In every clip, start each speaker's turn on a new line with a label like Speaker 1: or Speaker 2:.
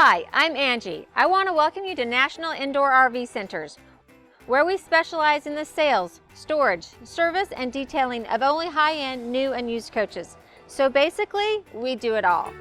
Speaker 1: Hi, I'm Angie. I want to welcome you to National Indoor RV Centers, where we specialize in the sales, storage, service, and detailing of only high-end new and used coaches. So basically, we do it all.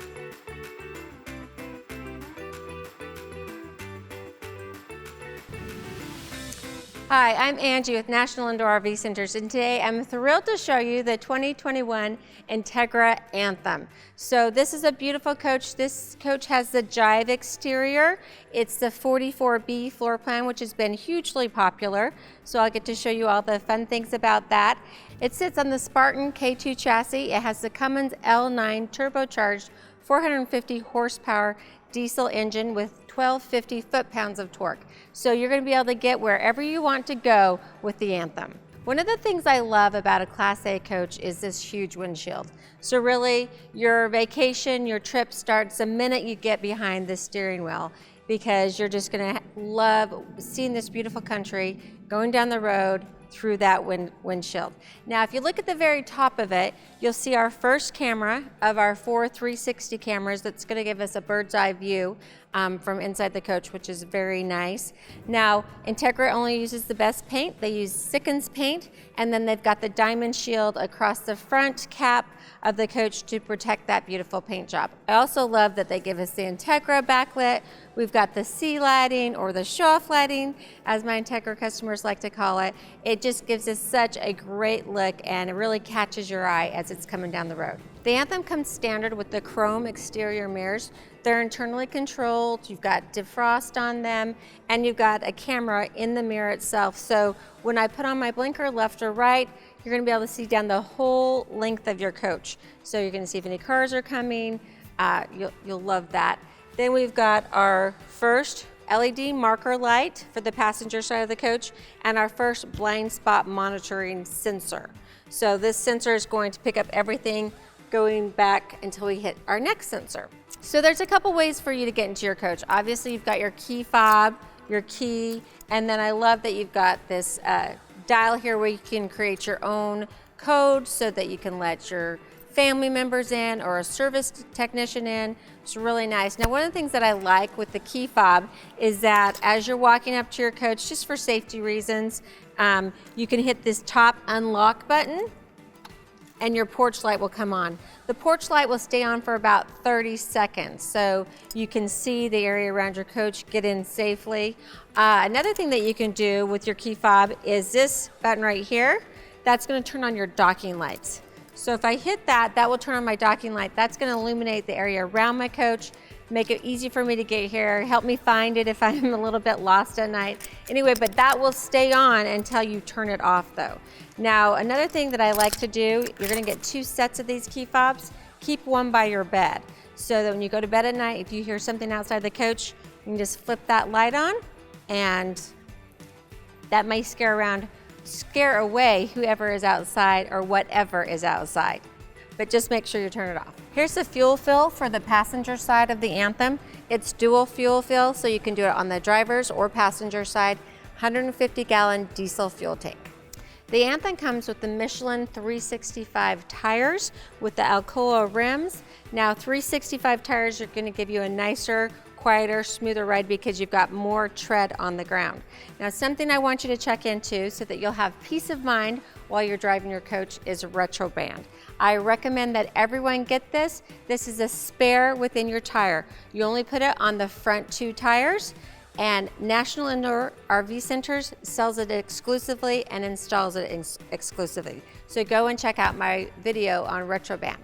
Speaker 1: Hi, I'm Angie with National Indoor RV Centers, and today I'm thrilled to show you the 2021 Entegra Anthem. So this is a beautiful coach. This coach has the Jive exterior. It's the 44B floor plan, which has been hugely popular. So I'll get to show you all the fun things about that. It sits on the Spartan K2 chassis. It has the Cummins L9 turbocharged 450 horsepower diesel engine with 1250 foot-pounds of torque. So you're going to be able to get wherever you want to go with the Anthem. One of the things I love about a Class A coach is this huge windshield. So really, your vacation, your trip starts the minute you get behind the steering wheel, because you're just going to love seeing this beautiful country, going down the road through that windshield. Now, if you look at the very top of it, you'll see our first camera of our 4 360 cameras that's going to give us a bird's eye view from inside the coach, which is very nice. Now, Entegra only uses the best paint. They use Sickens paint, and then they've got the diamond shield across the front cap of the coach to protect that beautiful paint job. I also love that they give us the Entegra backlit. We've got the sea lighting, or the show-off lighting, as my Entegra customers like to call it. It just gives us such a great look, and it really catches your eye as it's coming down the road. The Anthem comes standard with the chrome exterior mirrors. They're internally controlled, you've got defrost on them, and you've got a camera in the mirror itself. So when I put on my blinker left or right, you're gonna be able to see down the whole length of your coach. So you're gonna see if any cars are coming, you'll love that. Then we've got our first LED marker light for the passenger side of the coach, and our first blind spot monitoring sensor. So this sensor is going to pick up everything going back until we hit our next sensor. So there's a couple ways for you to get into your coach. Obviously, you've got your key fob, your key, and then I love that you've got this dial here where you can create your own code so that you can let your family members in or a service technician in. It's really nice. Now, one of the things that I like with the key fob is that as you're walking up to your coach, just for safety reasons, you can hit this top unlock button and your porch light will come on. The porch light will stay on for about 30 seconds, so you can see the area around your coach, get in safely. Another thing that you can do with your key fob is this button right here. That's gonna turn on your docking lights. So if I hit that, that will turn on my docking light. That's gonna illuminate the area around my coach, make it easy for me to get here, help me find it if I'm a little bit lost at night. Anyway, but that will stay on until you turn it off though. Now, another thing that I like to do, you're gonna get 2 sets of these key fobs. Keep one by your bed, so that when you go to bed at night, if you hear something outside the coach, you can just flip that light on, and that may scare away whoever is outside or whatever is outside. But just make sure you turn it off. Here's the fuel fill for the passenger side of the Anthem. It's dual fuel fill, so you can do it on the driver's or passenger side, 150-gallon diesel fuel tank. The Anthem comes with the Michelin 365 tires with the Alcoa rims. Now, 365 tires are gonna give you a nicer, quieter, smoother ride because you've got more tread on the ground. Now, something I want you to check into so that you'll have peace of mind while you're driving your coach is a retro band. I recommend that everyone get this. This is a spare within your tire. You only put it on the front 2 tires, and National Indoor RV Centers sells it exclusively and installs it exclusively. So go and check out my video on retro band.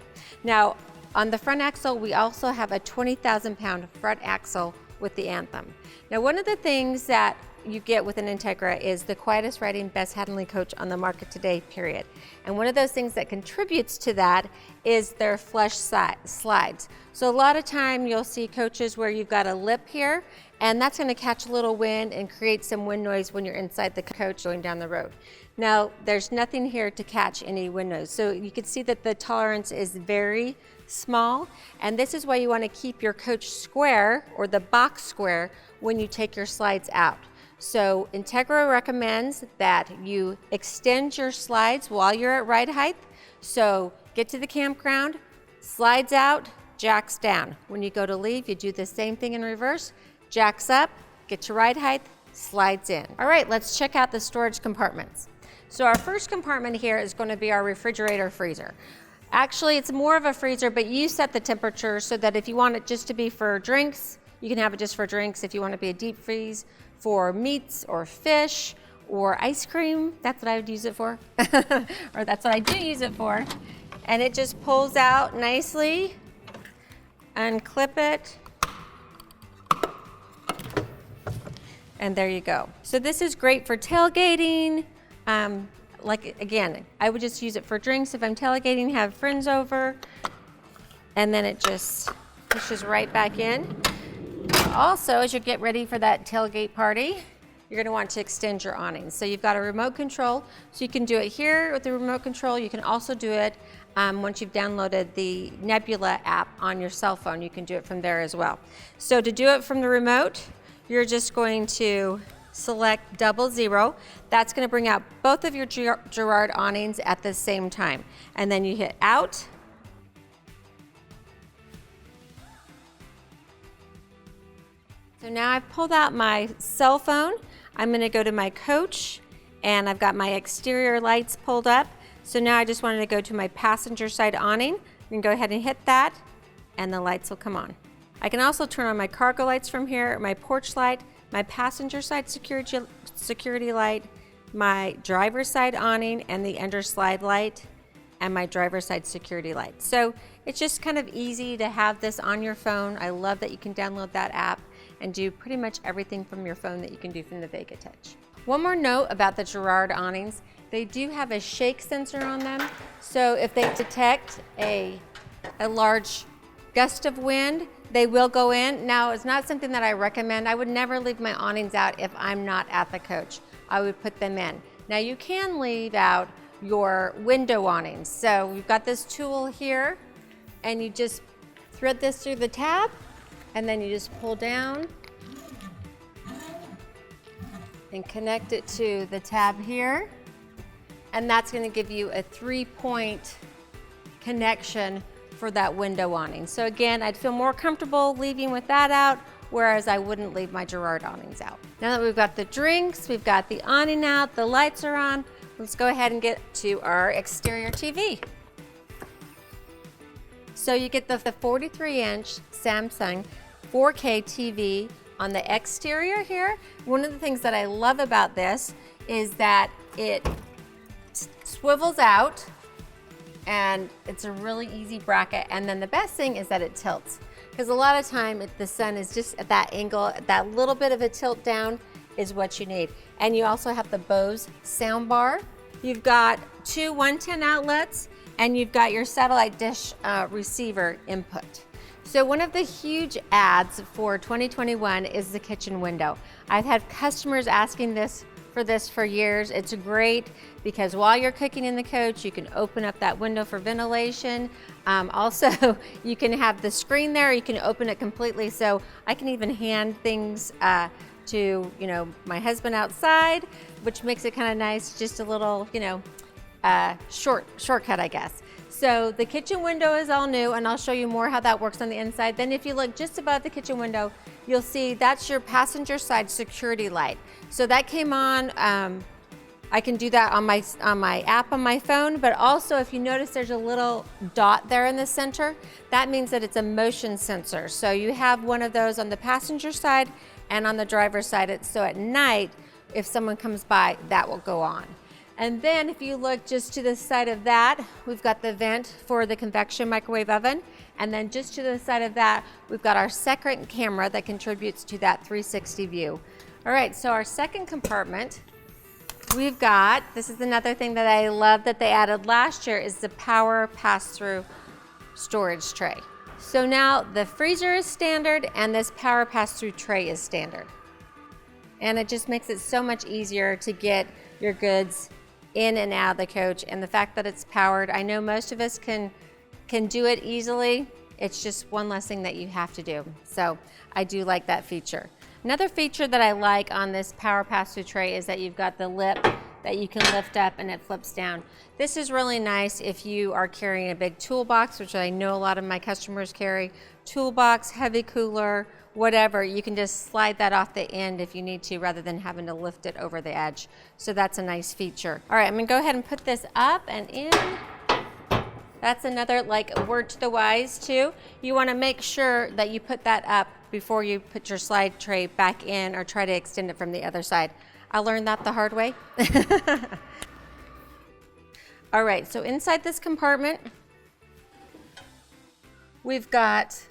Speaker 1: Now, on the front axle, we also have a 20,000-pound front axle with the Anthem. Now, one of the things that you get with an Entegra is the quietest riding, best handling coach on the market today, period. And one of those things that contributes to that is their flush slides. So a lot of time you'll see coaches where you've got a lip here, and that's gonna catch a little wind and create some wind noise when you're inside the coach going down the road. Now, there's nothing here to catch any wind noise. So you can see that the tolerance is very small, and this is why you wanna keep your coach square, or the box square, when you take your slides out. So Entegra recommends that you extend your slides while you're at ride height. So get to the campground, slides out, jacks down. When you go to leave, you do the same thing in reverse. Jacks up, get to ride height, slides in. All right, let's check out the storage compartments. So our first compartment here is going to be our refrigerator freezer. Actually, it's more of a freezer, but you set the temperature so that if you want it just to be for drinks, you can have it just for drinks. If you want it to be a deep freeze for meats or fish or ice cream, that's what I would use it for. Or that's what I do use it for. And it just pulls out nicely. Unclip it. And there you go. So this is great for tailgating. Like again, I would just use it for drinks if I'm tailgating, have friends over, and then it just pushes right back in. Also, as you get ready for that tailgate party, you're going to want to extend your awning. So you've got a remote control, so you can do it here with the remote control. You can also do it once you've downloaded the Nebula app on your cell phone. You can do it from there as well. So to do it from the remote, you're just going to select 00. That's going to bring out both of your Girard awnings at the same time. And then you hit out. So now I've pulled out my cell phone. I'm going to go to my coach, and I've got my exterior lights pulled up. So now I just wanted to go to my passenger side awning. You can go ahead and hit that, and the lights will come on. I can also turn on my cargo lights from here, my porch light, my passenger side security light, my driver's side awning, and the underslide light, and my driver's side security light. So it's just kind of easy to have this on your phone. I love that you can download that app and do pretty much everything from your phone that you can do from the Vega Touch. One more note about the Girard awnings, they do have a shake sensor on them. So if they detect a large gust of wind, they will go in. Now, it's not something that I recommend. I would never leave my awnings out if I'm not at the coach. I would put them in. Now, you can leave out your window awnings. So we've got this tool here, and you just thread this through the tab, and then you just pull down and connect it to the tab here. And that's going to give you a 3-point connection for that window awning. So again, I'd feel more comfortable leaving with that out, whereas I wouldn't leave my Girard awnings out. Now that we've got the drinks, we've got the awning out, the lights are on, let's go ahead and get to our exterior TV. So you get the 43-inch Samsung 4K TV on the exterior here. One of the things that I love about this is that it swivels out, and it's a really easy bracket. And then the best thing is that it tilts, because a lot of time the sun is just at that angle, that little bit of a tilt down is what you need. And you also have the Bose sound bar. You've got two 110 outlets, and you've got your satellite dish receiver input. So one of the huge ads for 2021 is the kitchen window. I've had customers asking for this for years. It's great because while you're cooking in the coach, you can open up that window for ventilation. Also, you can have the screen there, you can open it completely. So I can even hand things to my husband outside, which makes it kind of nice, just a little shortcut, I guess. So the kitchen window is all new, and I'll show you more how that works on the inside. Then if you look just above the kitchen window, you'll see that's your passenger side security light. So that came on, I can do that on my app on my phone, but also if you notice there's a little dot there in the center, that means that it's a motion sensor. So you have one of those on the passenger side and on the driver's side, so at night, if someone comes by, that will go on. And then if you look just to the side of that, we've got the vent for the convection microwave oven. And then just to the side of that, we've got our second camera that contributes to that 360 view. All right, so our second compartment, we've got, this is another thing that I love that they added last year, is the power pass-through storage tray. So now the freezer is standard, and this power pass-through tray is standard. And it just makes it so much easier to get your goods in and out of the coach. And the fact that it's powered, I know most of us can do it easily. It's just one less thing that you have to do. So I do like that feature. Another feature that I like on this power pass-through tray is that you've got the lip that you can lift up and it flips down. This is really nice if you are carrying a big toolbox, which I know a lot of my customers carry. Toolbox, heavy cooler, whatever, you can just slide that off the end if you need to, rather than having to lift it over the edge. So that's a nice feature. All right, I'm gonna go ahead and put this up and in. That's another like a word to the wise too. You wanna make sure that you put that up before you put your slide tray back in or try to extend it from the other side. I learned that the hard way. All right, so inside this compartment, we've got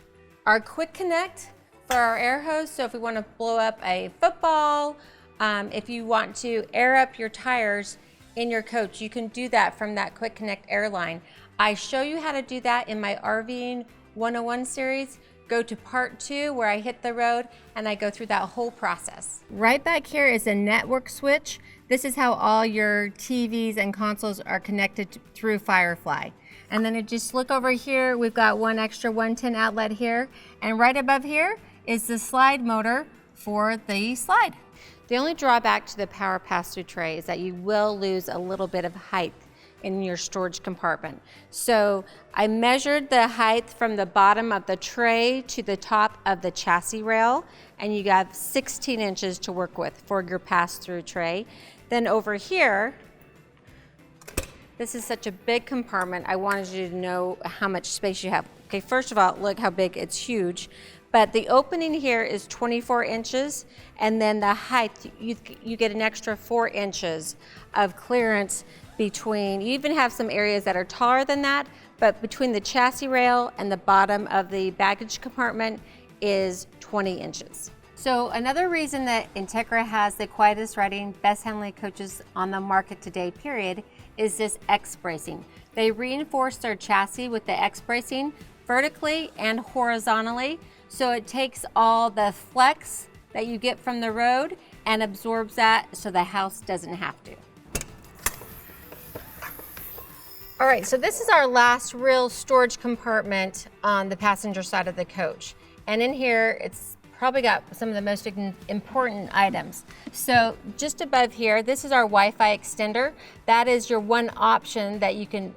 Speaker 1: our quick connect for our air hose. So if we want to blow up a football, if you want to air up your tires in your coach, you can do that from that quick connect air line. I show you how to do that in my RVing 101 series. Go to part 2 where I hit the road and I go through that whole process. Right back here is a network switch. This is how all your TVs and consoles are connected through Firefly. And then just look over here, we've got one extra 110 outlet here. And right above here is the slide motor for the slide. The only drawback to the power pass-through tray is that you will lose a little bit of height in your storage compartment. So I measured the height from the bottom of the tray to the top of the chassis rail, and you got 16 inches to work with for your pass-through tray. Then over here, this is such a big compartment. I wanted you to know how much space you have. Okay, first of all, look how big, it's huge. But the opening here is 24 inches, and then the height, you get an extra 4 inches of clearance between, you even have some areas that are taller than that, but between the chassis rail and the bottom of the baggage compartment is 20 inches. So another reason that Entegra has the quietest riding, best handling coaches on the market today, period, is this X bracing. They reinforce their chassis with the X bracing vertically and horizontally, so it takes all the flex that you get from the road and absorbs that so the house doesn't have to. All right, so this is our last real storage compartment on the passenger side of the coach. And in here, it's probably got some of the most important items. So just above here, this is our Wi-Fi extender. That is your one option that you can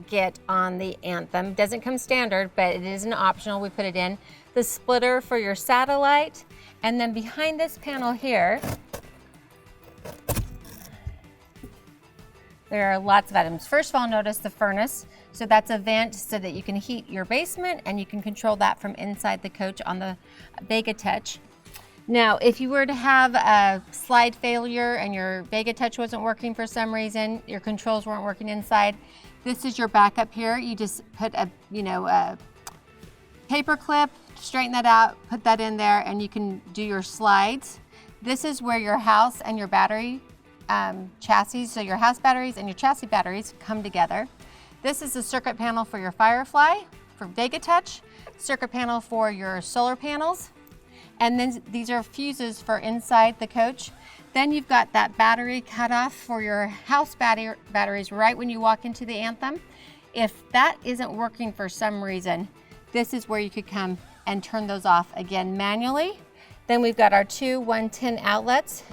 Speaker 1: get on the Anthem. Doesn't come standard, but it is an optional, we put it in. The splitter for your satellite. And then behind this panel here, there are lots of items. First of all, notice the furnace. So that's a vent so that you can heat your basement, and you can control that from inside the coach on the Vega Touch. Now, if you were to have a slide failure and your Vega Touch wasn't working for some reason, your controls weren't working inside, this is your backup here. You just put a paper clip, straighten that out, put that in there, and you can do your slides. This is where your house and your battery chassis, so your house batteries and your chassis batteries come together. This is the circuit panel for your Firefly, for Vega Touch, circuit panel for your solar panels, and then these are fuses for inside the coach. Then you've got that battery cutoff for your house batteries right when you walk into the Anthem. If that isn't working for some reason, this is where you could come and turn those off again manually. Then we've got our two 110 outlets,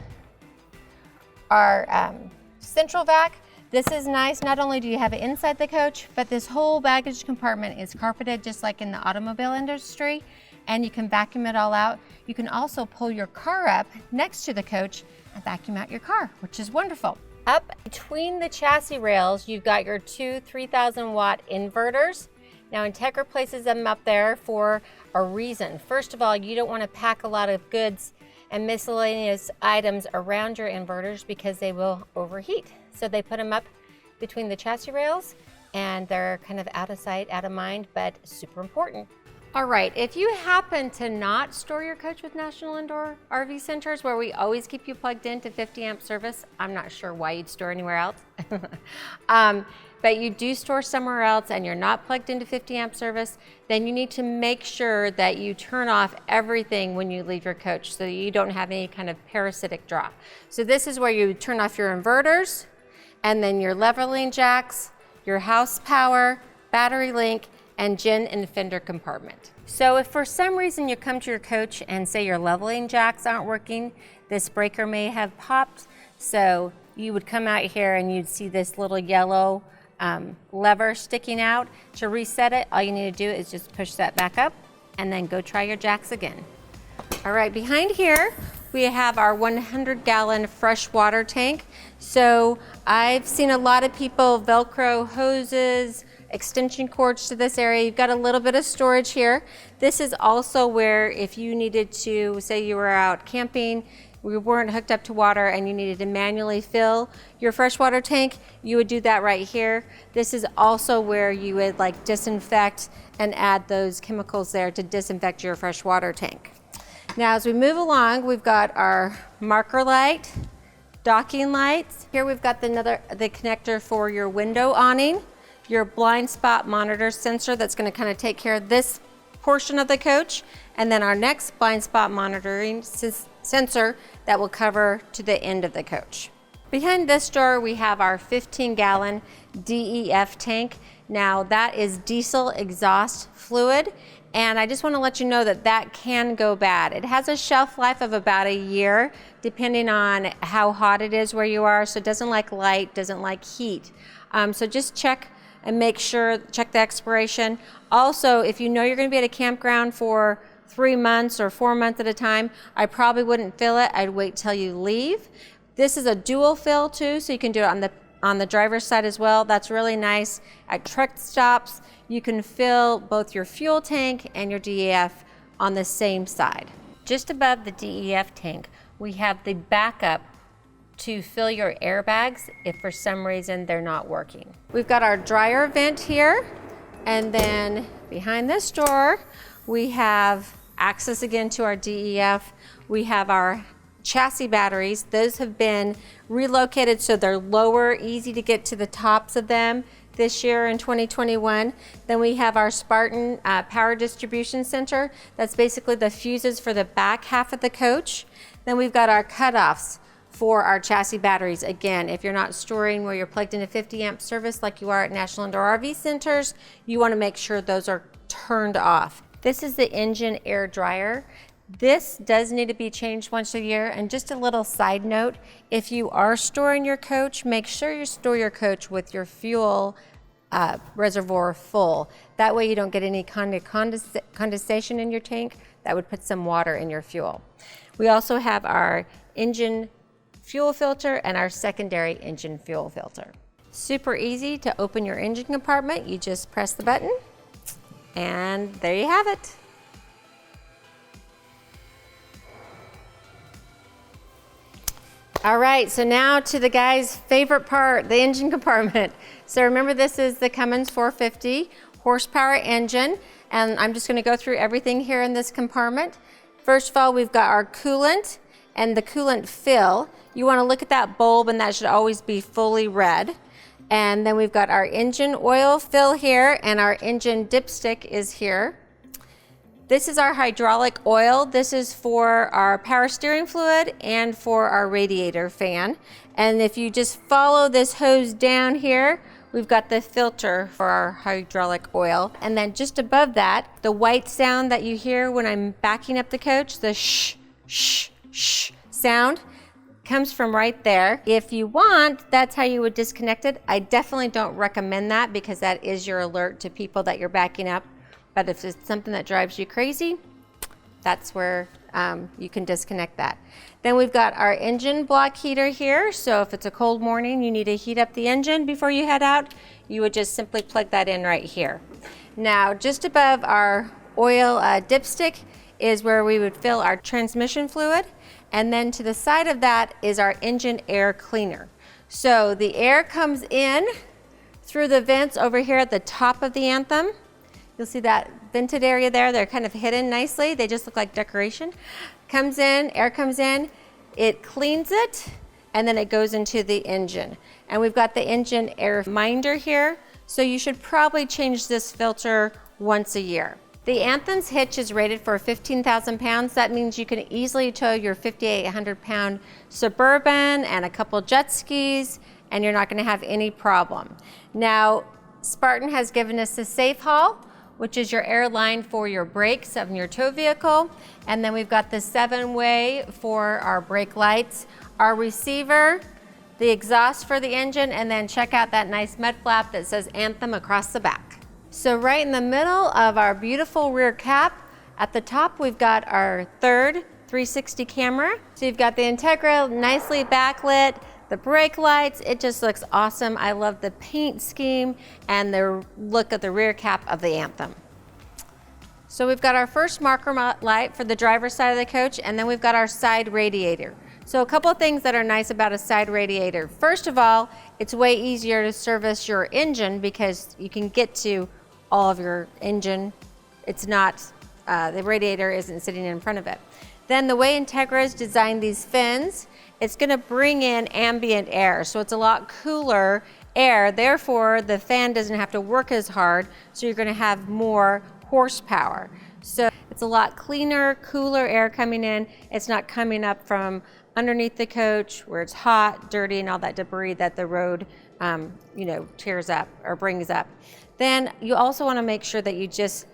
Speaker 1: our central vac. This is nice. Not only do you have it inside the coach, but this whole baggage compartment is carpeted just like in the automobile industry, and you can vacuum it all out. You can also pull your car up next to the coach and vacuum out your car, which is wonderful. Up between the chassis rails, you've got your two 3,000 watt inverters. Now Entegra places them up there for a reason. First of all, you don't want to pack a lot of goods and miscellaneous items around your inverters because they will overheat. So they put them up between the chassis rails, and they're kind of out of sight, out of mind, but super important. All right, if you happen to not store your coach with National Indoor RV Centers, where we always keep you plugged into 50 amp service, I'm not sure why you'd store anywhere else. But you do store somewhere else and you're not plugged into 50 amp service, then you need to make sure that you turn off everything when you leave your coach so that you don't have any kind of parasitic draw. So this is where you turn off your inverters, and then your leveling jacks, your house power, battery link, and gin and fender compartment. So if for some reason you come to your coach and say your leveling jacks aren't working, this breaker may have popped. So you would come out here and you'd see this little yellow lever sticking out. To reset it, all you need to do is just push that back up and then go try your jacks again. All right, behind here, we have our 100-gallon fresh water tank. So I've seen a lot of people Velcro hoses, extension cords to this area. You've got a little bit of storage here. This is also where if you needed to, say you were out camping, we weren't hooked up to water and you needed to manually fill your freshwater tank, you would do that right here. This is also where you would like disinfect and add those chemicals there to disinfect your freshwater tank. Now as we move along, we've got our marker light, docking lights. Here we've got the connector for your window awning, your blind spot monitor sensor that's going to kind of take care of this portion of the coach, and then our next blind spot monitoring sensor that will cover to the end of the coach. Behind this door we have our 15-gallon DEF tank. Now that is diesel exhaust fluid, and I just want to let you know that that can go bad. It has a shelf life of about a year depending on how hot it is where you are, so it doesn't like light, doesn't like heat. So just check and make sure, check the expiration. Also, if you know you're going to be at a campground for 3 months or 4 months at a time, I probably wouldn't fill it. I'd wait till you leave. This is a dual fill too, so you can do it on the driver's side as well. That's really nice. At truck stops, you can fill both your fuel tank and your DEF on the same side. Just above the DEF tank, we have the backup to fill your airbags if for some reason they're not working. We've got our dryer vent here, and then behind this door, we have access again to our DEF. We have our chassis batteries. Those have been relocated so they're lower, easy to get to the tops of them this year in 2021. Then we have our Spartan power distribution center. That's basically the fuses for the back half of the coach. Then we've got our cutoffs for our chassis batteries. Again, if you're not storing where you're plugged into 50 amp service like you are at National Indoor RV Centers, you want to make sure those are turned off. This is the engine air dryer. This does need to be changed once a year. And just a little side note, if you are storing your coach, make sure you store your coach with your fuel reservoir full. That way you don't get any kind of condensation in your tank that would put some water in your fuel. We also have our engine fuel filter and our secondary engine fuel filter. Super easy to open your engine compartment. You just press the button and there you have it. All right, so now to the guy's favorite part, the engine compartment. So remember, this is the Cummins 450 horsepower engine, and I'm just gonna go through everything here in this compartment. First of all, we've got our coolant and the coolant fill. You wanna look at that bulb, and that should always be fully red. And then we've got our engine oil fill here, and our engine dipstick is here. This is our hydraulic oil. This is for our power steering fluid and for our radiator fan. And if you just follow this hose down here, we've got the filter for our hydraulic oil. And then just above that, the white sound that you hear when I'm backing up the coach, the shh, shh, shh sound, comes from right there. If you want, that's how you would disconnect it. I definitely don't recommend that because that is your alert to people that you're backing up. But if it's something that drives you crazy, that's where you can disconnect that. Then we've got our engine block heater here. So if it's a cold morning, you need to heat up the engine before you head out, you would just simply plug that in right here. Now, just above our oil dipstick is where we would fill our transmission fluid. And then to the side of that is our engine air cleaner. So the air comes in through the vents over here at the top of the Anthem. You'll see that vented area there. They're kind of hidden nicely. They just look like decoration. Comes in, air comes in, it cleans it, and then it goes into the engine. And we've got the engine air minder here. So you should probably change this filter once a year. The Anthem's hitch is rated for 15,000 pounds. That means you can easily tow your 5,800 pound Suburban and a couple jet skis, and you're not gonna have any problem. Now, Spartan has given us a safe haul, which is your air line for your brakes of your tow vehicle. And then we've got the 7-way for our brake lights. Our receiver the exhaust for the engine, and then check out that nice mud flap that says Anthem across the back. So right in the middle of our beautiful rear cap, at the top we've got our third 360 camera. So you've got the Entegra nicely backlit, the brake lights, it just looks awesome. I love the paint scheme and the look of the rear cap of the Anthem. So we've got our first marker light for the driver's side of the coach, and then we've got our side radiator. So a couple of things that are nice about a side radiator. First of all, it's way easier to service your engine because you can get to all of your engine. It's not, the radiator isn't sitting in front of it. Then the way Entegra has designed these fins, it's gonna bring in ambient air. So it's a lot cooler air, therefore the fan doesn't have to work as hard, so you're gonna have more horsepower. So it's a lot cleaner, cooler air coming in. It's not coming up from underneath the coach where it's hot, dirty, and all that debris that the road tears up or brings up. Then you also want to make sure that you just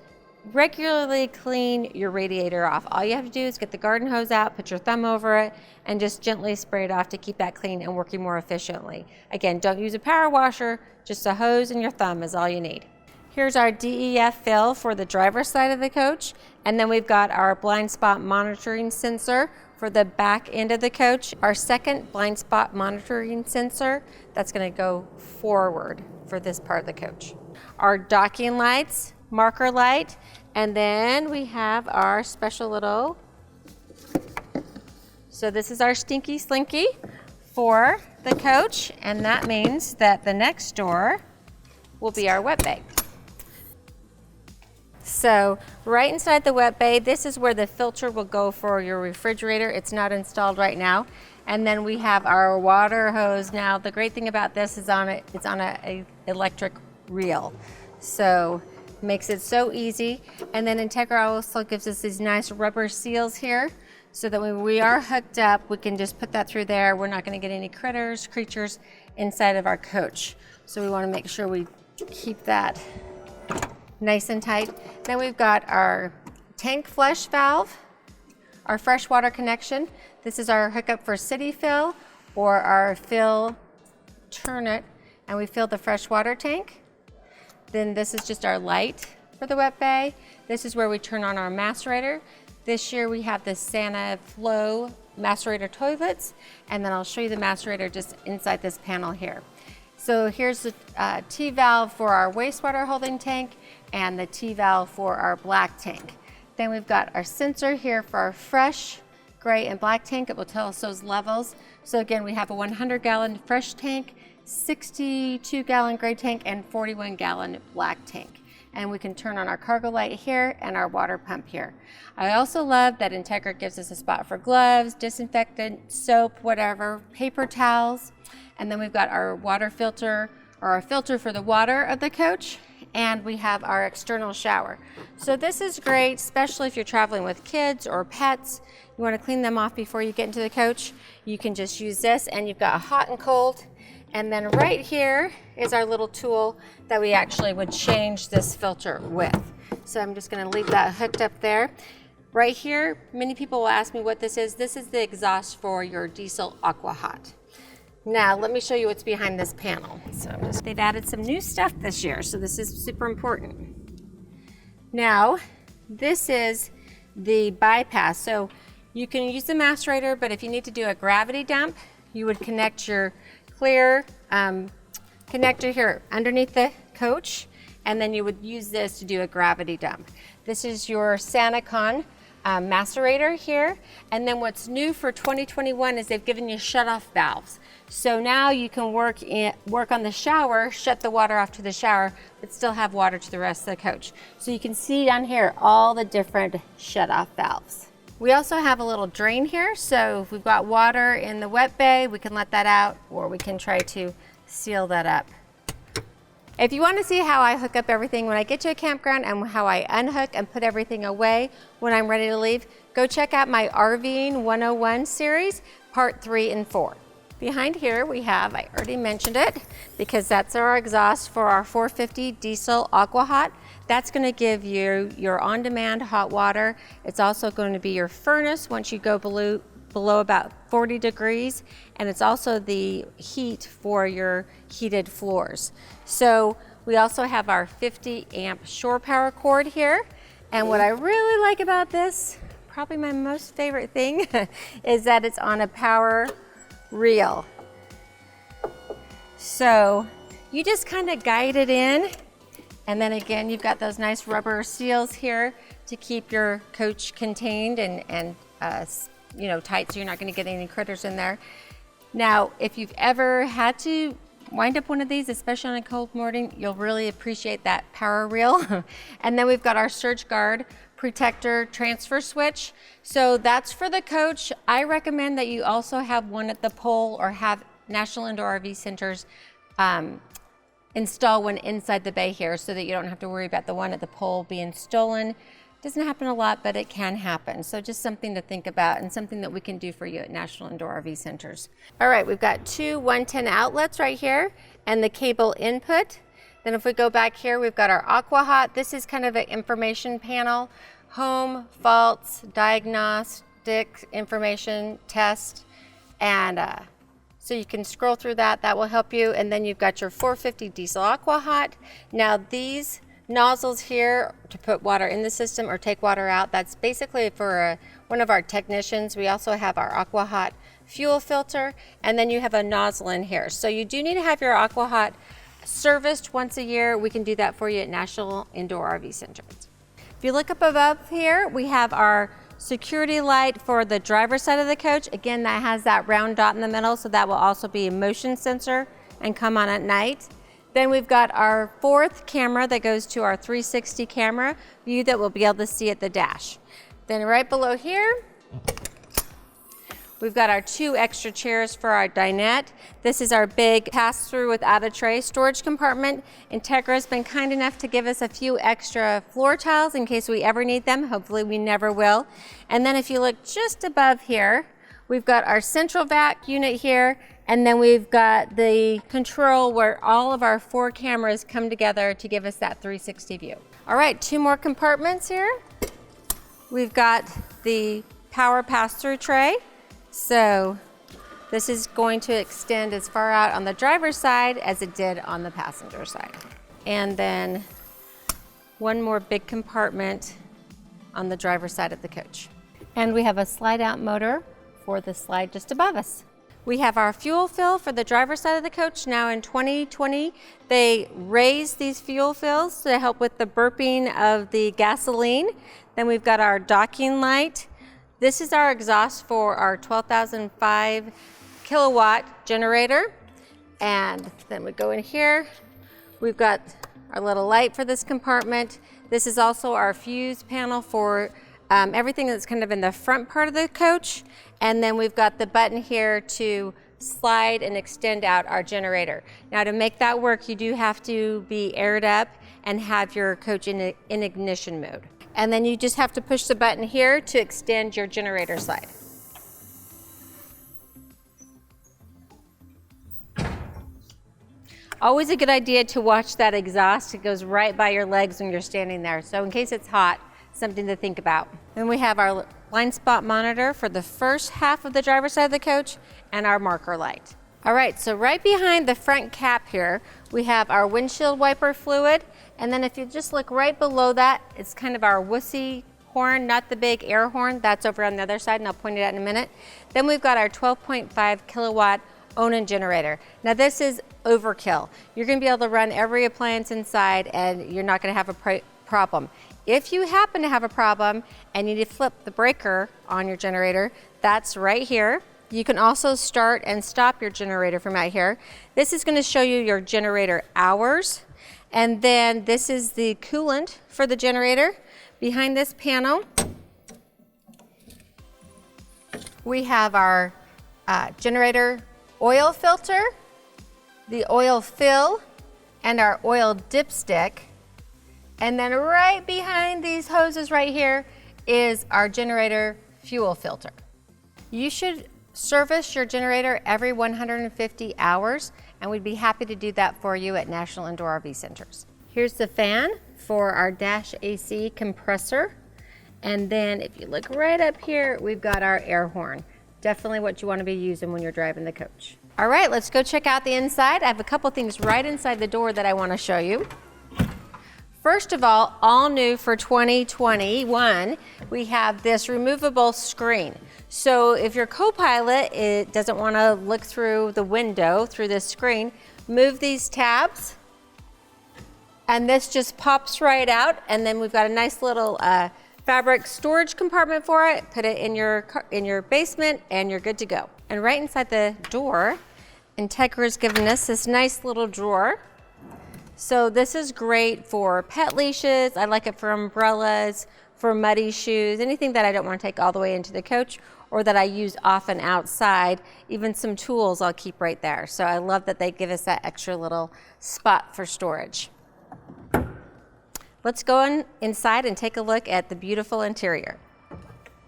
Speaker 1: regularly clean your radiator off. All you have to do is get the garden hose out, put your thumb over it, and just gently spray it off to keep that clean and working more efficiently. Again, don't use a power washer, just a hose and your thumb is all you need. Here's our DEF fill for the driver's side of the coach, and then we've got our blind spot monitoring sensor for the back end of the coach. Our second blind spot monitoring sensor, that's gonna go forward for this part of the coach. Our docking lights, marker light, and then we have our special little, so this is our Stinky Slinky for the coach, and that means that the next door will be our wet bay. So right inside the wet bay, this is where the filter will go for your refrigerator. It's not installed right now. And then we have our water hose. Now the great thing about this is it's on a electric reel. So makes it so easy. And then Entegra also gives us these nice rubber seals here, so that when we are hooked up, we can just put that through there. We're not gonna get any creatures inside of our coach. So we wanna make sure we keep that nice and tight. Then we've got our tank flush valve, our freshwater connection. This is our hookup for city fill or our fill turn it, and we fill the freshwater tank. Then this is just our light for the wet bay. This is where we turn on our macerator. This year we have the Santa Flow macerator toilets, and then I'll show you the macerator just inside this panel here. So here's the T-valve for our wastewater holding tank and the T-valve for our black tank. Then we've got our sensor here for our fresh, gray, and black tank. It will tell us those levels. So again, we have a 100-gallon fresh tank, 62-gallon gray tank, and 41-gallon black tank. And we can turn on our cargo light here and our water pump here. I also love that Entegra gives us a spot for gloves, disinfectant, soap, whatever, paper towels. And then we've got our water filter, or our filter for the water of the coach, and we have our external shower. So this is great, especially if you're traveling with kids or pets. You want to clean them off before you get into the coach. You can just use this, and you've got hot and cold. And then right here is our little tool that we actually would change this filter with. So I'm just going to leave that hooked up there. Right here, many people will ask me what this is. This is the exhaust for your diesel Aqua Hot. Now, let me show you what's behind this panel. So they've added some new stuff this year, so this is super important. Now, this is the bypass. So you can use the macerator, but if you need to do a gravity dump, you would connect your clear connector here underneath the coach, and then you would use this to do a gravity dump. This is your SantaCon macerator here, and then what's new for 2021 is they've given you shut-off valves. So now you can work on the shower, shut the water off to the shower, but still have water to the rest of the coach. So you can see down here all the different shut-off valves. We also have a little drain here, so if we've got water in the wet bay, we can let that out, or we can try to seal that up. If you want to see how I hook up everything when I get to a campground and how I unhook and put everything away when I'm ready to leave, go check out my RVing 101 series, part 3 and 4. Behind here we have, I already mentioned it, because that's our exhaust for our 450 diesel Aqua Hot. That's going to give you your on-demand hot water. It's also going to be your furnace once you go below about 40 degrees, and it's also the heat for your heated floors. So we also have our 50 amp shore power cord here. And what I really like about this, probably my most favorite thing, is that it's on a power reel. So you just kind of guide it in, and then again, you've got those nice rubber seals here to keep your coach contained and you know, tight, so you're not going to get any critters in there. Now, if you've ever had to wind up one of these, especially on a cold morning, you'll really appreciate that power reel. And then we've got our surge guard protector transfer switch. So that's for the coach. I recommend that you also have one at the pole, or have National Indoor RV Centers install one inside the bay here, so that you don't have to worry about the one at the pole being stolen. Doesn't happen a lot, but it can happen. So just something to think about, and something that we can do for you at National Indoor RV Centers. All right, we've got two 110 outlets right here and the cable input. Then if we go back here, we've got our Aqua Hot. This is kind of an information panel, home, faults, diagnostic information, test, and so you can scroll through that. That will help you. And then you've got your 450 diesel Aqua Hot. Now these nozzles here to put water in the system or take water out, that's basically for one of our technicians. We also have our Aqua Hot fuel filter, and then you have a nozzle in here. So you do need to have your Aqua Hot serviced once a year. We can do that for you at National Indoor RV Centers. If you look up above here, we have our security light for the driver's side of the coach. Again, that has that round dot in the middle, so that will also be a motion sensor and come on at night. Then we've got our fourth camera that goes to our 360 camera view that we'll be able to see at the dash. Then right below here, we've got our two extra chairs for our dinette. This is our big pass-through without a tray storage compartment. Entegra has been kind enough to give us a few extra floor tiles in case we ever need them. Hopefully we never will. And then if you look just above here, we've got our central vac unit here, and then we've got the control where all of our 4 cameras come together to give us that 360 view. All right, 2 more compartments here. We've got the power pass-through tray. So this is going to extend as far out on the driver's side as it did on the passenger side. And then one more big compartment on the driver's side of the coach. And we have a slide-out motor for the slide just above us. We have our fuel fill for the driver's side of the coach. Now in 2020, they raised these fuel fills to help with the burping of the gasoline. Then we've got our docking light. This is our exhaust for our 12,005 kilowatt generator. And then we go in here. We've got our little light for this compartment. This is also our fuse panel for everything that's kind of in the front part of the coach. And then we've got the button here to slide and extend out our generator. Now to make that work, you do have to be aired up and have your coach in ignition mode. And then you just have to push the button here to extend your generator slide. Always a good idea to watch that exhaust. It goes right by your legs when you're standing there. So in case it's hot, something to think about. Then we have our blind spot monitor for the first half of the driver's side of the coach and our marker light. All right, so right behind the front cap here, we have our windshield wiper fluid. And then if you just look right below that, it's kind of our wussy horn, not the big air horn. That's over on the other side, and I'll point it out in a minute. Then we've got our 12.5 kilowatt Awning generator. Now this is overkill. You're gonna be able to run every appliance inside and you're not gonna have a problem. If you happen to have a problem and you need to flip the breaker on your generator, that's right here. You can also start and stop your generator from out here. This is gonna show you your generator hours. And then this is the coolant for the generator. Behind this panel, we have our generator oil filter, the oil fill, and our oil dipstick. And then right behind these hoses right here is our generator fuel filter. You should service your generator every 150 hours, and we'd be happy to do that for you at National Indoor RV Centers. Here's the fan for our dash AC compressor. And then if you look right up here, we've got our air horn. Definitely what you want to be using when you're driving the coach. All right, let's go check out the inside. I have a couple things right inside the door that I want to show you. First of all new for 2021, we have this removable screen. So if your co-pilot doesn't want to look through the window, through this screen, move these tabs, and this just pops right out, and then we've got a nice little fabric storage compartment for it. Put it in your basement and you're good to go. And right inside the door, Entegra's given us this nice little drawer. So this is great for pet leashes. I like it for umbrellas, for muddy shoes, anything that I don't want to take all the way into the coach or that I use often outside. Even some tools I'll keep right there. So I love that they give us that extra little spot for storage. Let's go inside and take a look at the beautiful interior.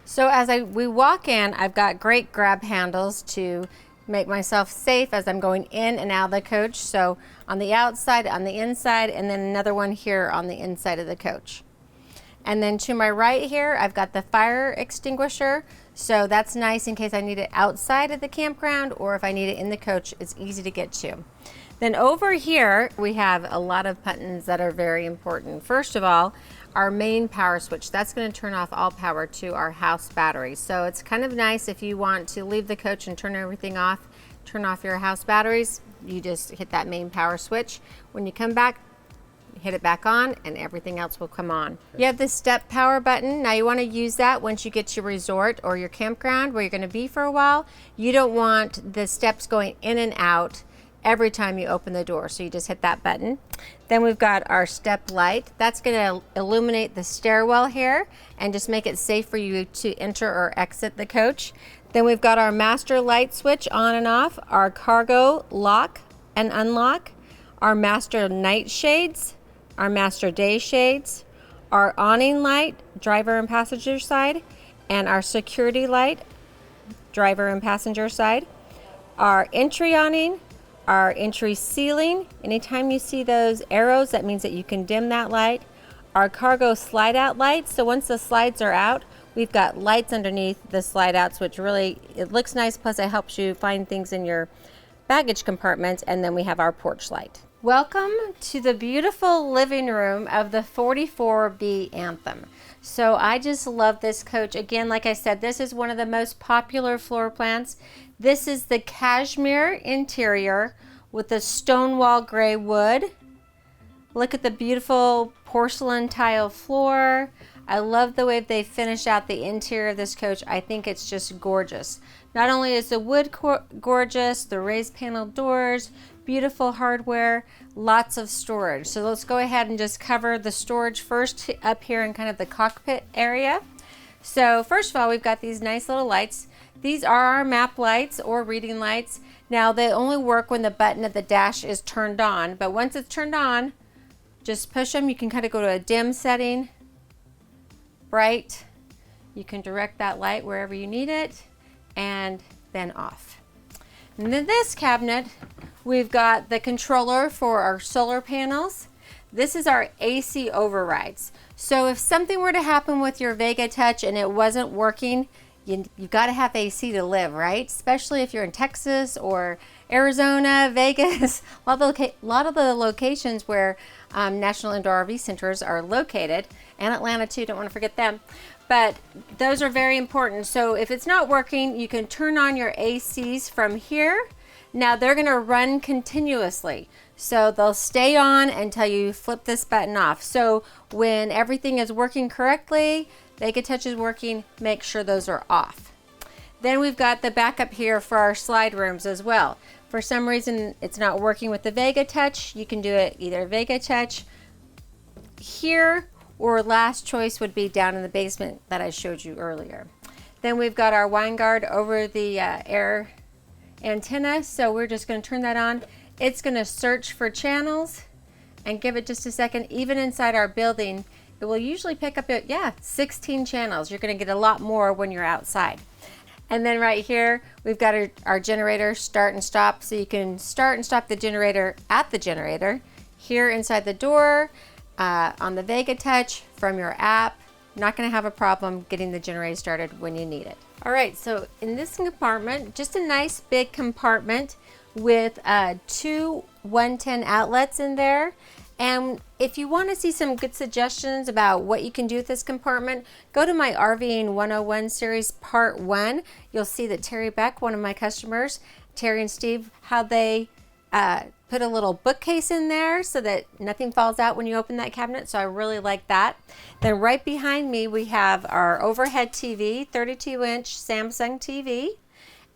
Speaker 1: So as we walk in, I've got great grab handles to make myself safe as I'm going in and out of the coach. So on the outside, on the inside, and then another one here on the inside of the coach. And then to my right here, I've got the fire extinguisher. So that's nice in case I need it outside of the campground, or if I need it in the coach, it's easy to get to. Then over here, we have a lot of buttons that are very important. First of all, our main power switch. That's going to turn off all power to our house batteries. So it's kind of nice if you want to leave the coach and turn everything off, turn off your house batteries, you just hit that main power switch. When you come back, hit it back on and everything else will come on. You have the step power button. Now you want to use that once you get to your resort or your campground where you're going to be for a while. You don't want the steps going in and out every time you open the door, so you just hit that button. Then we've got our step light. That's going to illuminate the stairwell here and just make it safe for you to enter or exit the coach. Then we've got our master light switch on and off, our cargo lock and unlock, our master night shades, our master day shades, our awning light, driver and passenger side, and our security light, driver and passenger side, our entry awning, our entry ceiling. Anytime you see those arrows, that means that you can dim that light. Our cargo slide out lights. So once the slides are out, we've got lights underneath the slide outs, which really, it looks nice. Plus it helps you find things in your baggage compartment. And then we have our porch light. Welcome to the beautiful living room of the 44B Anthem. So I just love this coach. Again, like I said, this is one of the most popular floor plans. This is the cashmere interior with the stonewall gray wood. Look at the beautiful porcelain tile floor. I love the way they finish out the interior of this coach. I think it's just gorgeous. Not only is the wood gorgeous, the raised panel doors, beautiful hardware, lots of storage. So let's go ahead and just cover the storage first up here in kind of the cockpit area. So first of all, we've got these nice little lights. These are our map lights or reading lights. Now they only work when the button at the dash is turned on, but once it's turned on, just push them. You can kind of go to a dim setting, bright. You can direct that light wherever you need it, and then off. And in this cabinet, we've got the controller for our solar panels. This is our AC overrides. So if something were to happen with your Vega Touch and it wasn't working, you've got to have AC to live, right? Especially if you're in Texas or Arizona, Vegas, a lot of the locations where National Indoor RV Centers are located, and Atlanta too, don't want to forget them. But those are very important. So if it's not working, you can turn on your ACs from here. Now they're going to run continuously. So they'll stay on until you flip this button off. So when everything is working correctly, Vega Touch is working, make sure those are off. Then we've got the backup here for our slide rooms as well. For some reason it's not working with the Vega Touch, you can do it either Vega Touch here, or last choice would be down in the basement that I showed you earlier. Then we've got our wine guard over the air antenna, so we're just going to turn that on. It's going to search for channels and give it just a second. Even inside our building, it will usually pick up 16 channels. You're going to get a lot more when you're outside. And then right here, we've got our generator start and stop, so you can start and stop the generator at the generator, here inside the door, on the Vega Touch, from your app, not going to have a problem getting the generator started when you need it. All right, so in this compartment, just a nice big compartment with 2 110 outlets in there. And if you want to see some good suggestions about what you can do with this compartment, go to my RVing 101 series part 1. You'll see that Terry Beck, one of my customers, Terry and Steve, how they put a little bookcase in there so that nothing falls out when you open that cabinet. So I really like that. Then right behind me, we have our overhead TV, 32-inch Samsung TV.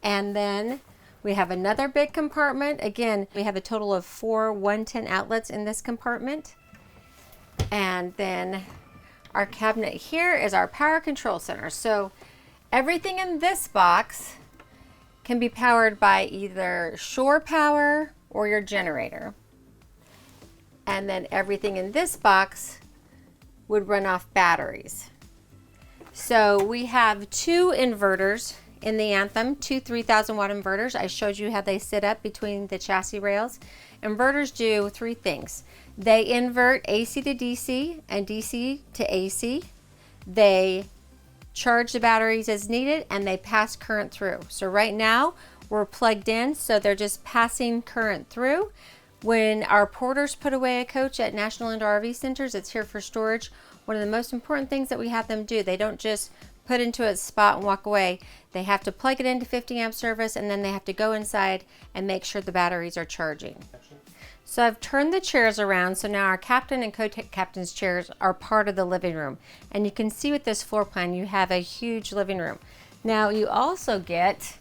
Speaker 1: And then we have another big compartment. Again, we have a total of 4 110 outlets in this compartment. And then our cabinet here is our power control center. So everything in this box can be powered by either shore power or your generator. And then everything in this box would run off batteries. So we have 2 inverters in the Anthem, 2 3,000 watt inverters. I showed you how they sit up between the chassis rails. Inverters do 3 things. They invert AC to DC and DC to AC. They charge the batteries as needed, and they pass current through. So right now we're plugged in, so they're just passing current through. When our porters put away a coach at National Indoor RV Centers, it's here for storage. One of the most important things that we have them do, they don't just put into a spot and walk away. They have to plug it into 50 amp service, and then they have to go inside and make sure the batteries are charging. So I've turned the chairs around, so now our captain and co-captain's chairs are part of the living room. And you can see with this floor plan, you have a huge living room. Now you also get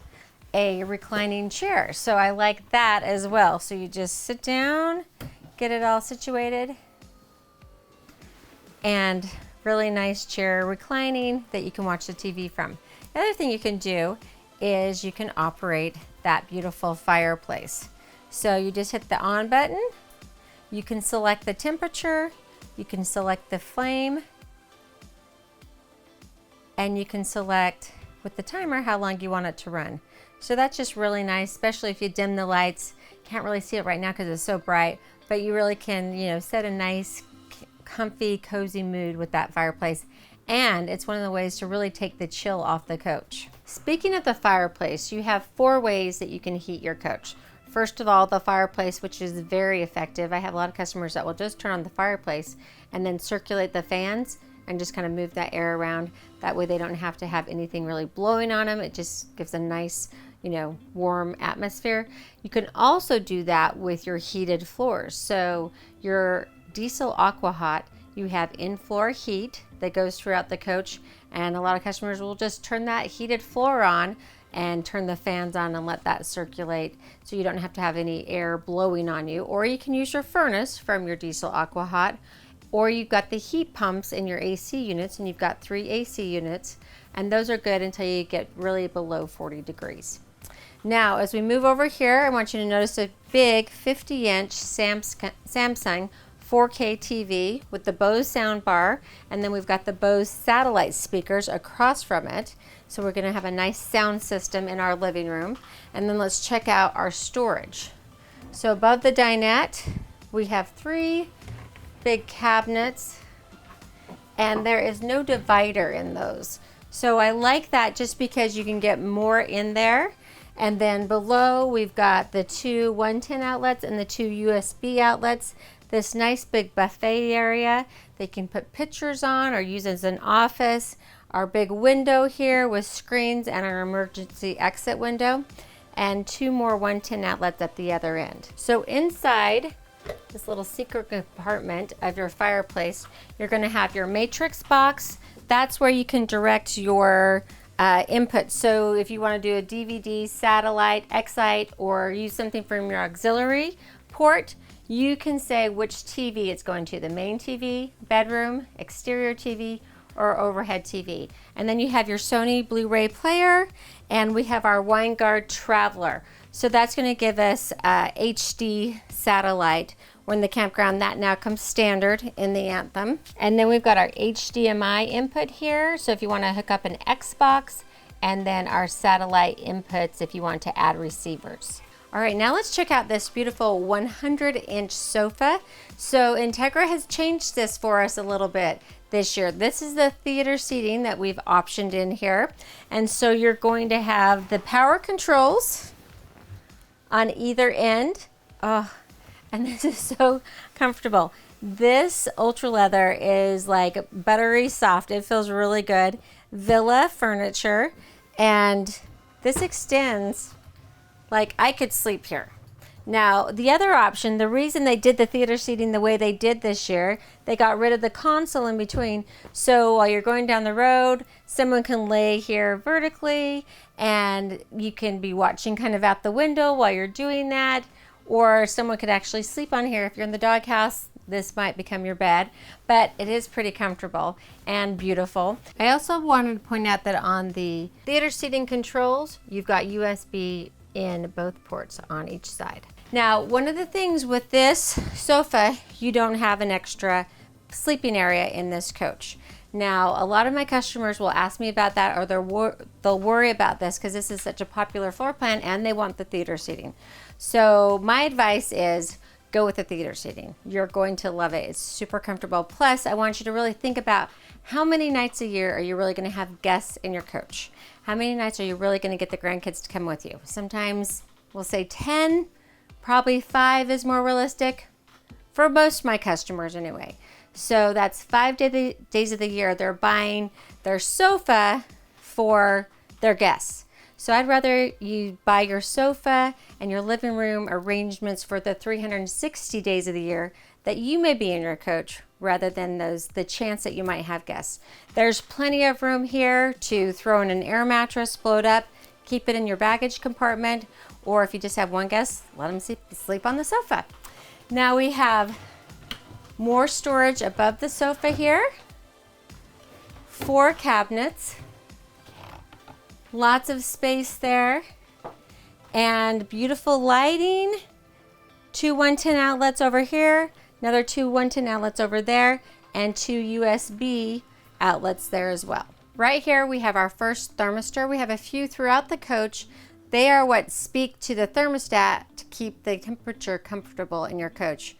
Speaker 1: a reclining chair, so I like that as well. So you just sit down, get it all situated, and really nice chair reclining that you can watch the TV from. The other thing you can do is you can operate that beautiful fireplace. So you just hit the on button, you can select the temperature, you can select the flame, and you can select with the timer how long you want it to run. So that's just really nice, especially if you dim the lights. Can't really see it right now because it's so bright, but you really can, you know, set a nice, comfy, cozy mood with that fireplace. And it's one of the ways to really take the chill off the coach. Speaking of the fireplace, you have 4 ways that you can heat your coach. First of all, the fireplace, which is very effective. I have a lot of customers that will just turn on the fireplace and then circulate the fans and just kind of move that air around. That way they don't have to have anything really blowing on them. It just gives a nice, you know, warm atmosphere. You can also do that with your heated floors. So your diesel aqua hot, you have in-floor heat that goes throughout the coach, and a lot of customers will just turn that heated floor on and turn the fans on and let that circulate, so you don't have to have any air blowing on you. Or you can use your furnace from your diesel aqua hot, or you've got the heat pumps in your AC units, and you've got 3 AC units, and those are good until you get really below 40 degrees. Now, as we move over here, I want you to notice a big 50-inch Samsung 4K TV with the Bose sound bar, and then we've got the Bose satellite speakers across from it. So we're going to have a nice sound system in our living room. And then let's check out our storage. So above the dinette, we have 3 big cabinets, and there is no divider in those. So I like that just because you can get more in there. And then below, we've got the 2 110 outlets and the 2 USB outlets. This nice big buffet area they can put pictures on or use as an office. Our big window here with screens and our emergency exit window, and 2 more 110 outlets at the other end. So inside this little secret compartment of your fireplace, you're going to have your matrix box. That's where you can direct your input. So if you want to do a DVD, satellite, Excite, or use something from your auxiliary port, you can say which TV it's going to, the main TV, bedroom, exterior TV, or overhead TV. And then you have your Sony Blu-ray player, and we have our WineGuard Traveler. So that's going to give us HD satellite when the campground. That now comes standard in the Anthem. And then we've got our HDMI input here, so if you want to hook up an Xbox, and then our satellite inputs if you want to add receivers. All right, now let's check out this beautiful 100-inch sofa. So Entegra has changed this for us a little bit. this year. This is the theater seating that we've optioned in here. And so you're going to have the power controls on either end. Oh, and this is so comfortable. This ultra leather is like buttery soft. It feels really good. Villa furniture, and this extends like I could sleep here. Now, the other option, the reason they did the theater seating the way they did this year, they got rid of the console in between. So while you're going down the road, someone can lay here vertically and you can be watching kind of out the window while you're doing that. Or someone could actually sleep on here. If you're in the doghouse, this might become your bed, but it is pretty comfortable and beautiful. I also wanted to point out that on the theater seating controls, you've got USB in both ports on each side. Now, one of the things with this sofa, you don't have an extra sleeping area in this coach. Now, a lot of my customers will ask me about that, or they'll worry about this because this is such a popular floor plan and they want the theater seating. So my advice is go with the theater seating. You're going to love it. It's super comfortable. Plus, I want you to really think about how many nights a year are you really going to have guests in your coach? How many nights are you really going to get the grandkids to come with you? Sometimes we'll say 10, probably 5 is more realistic for most of my customers anyway. So that's 5 days of the year they're buying their sofa for their guests. So I'd rather you buy your sofa and your living room arrangements for the 360 days of the year that you may be in your coach, rather than the chance that you might have guests. There's plenty of room here to throw in an air mattress, blow it up, keep it in your baggage compartment, or if you just have one guest, let them sleep on the sofa. Now we have more storage above the sofa here, 4 cabinets, lots of space there, and beautiful lighting. 2 110 outlets over here, another 2 110 outlets over there, and 2 USB outlets there as well. Right here we have our first thermistor. We have a few throughout the coach. They are what speak to the thermostat to keep the temperature comfortable in your coach.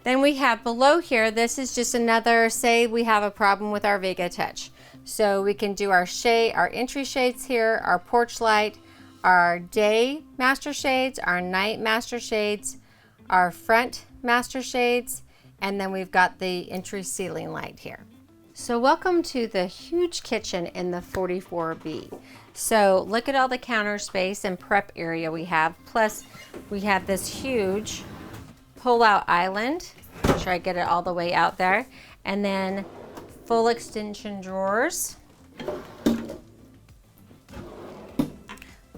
Speaker 1: Then we have below here, this is just another, say we have a problem with our Vega Touch. So we can do our entry shades here, our porch light, our day master shades, our night master shades, our front master shades, and then we've got the entry ceiling light here. So welcome to the huge kitchen in the 44B. So look at all the counter space and prep area we have. Plus we have this huge pull-out island. Make sure I get it all the way out there. And then full extension drawers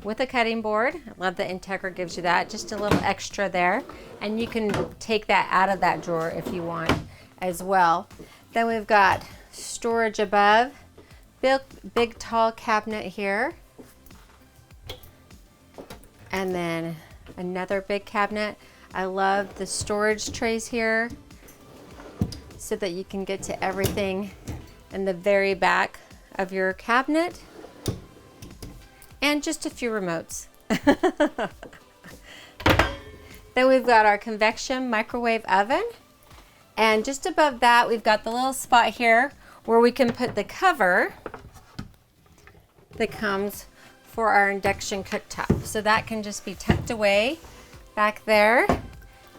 Speaker 1: with a cutting board. I love that Entegra gives you that, just a little extra there. And you can take that out of that drawer if you want as well. Then we've got storage above, big tall cabinet here. And then another big cabinet. I love the storage trays here so that you can get to everything in the very back of your cabinet, and just a few remotes. Then we've got our convection microwave oven, and just above that we've got the little spot here where we can put the cover that comes for our induction cooktop. So that can just be tucked away back there.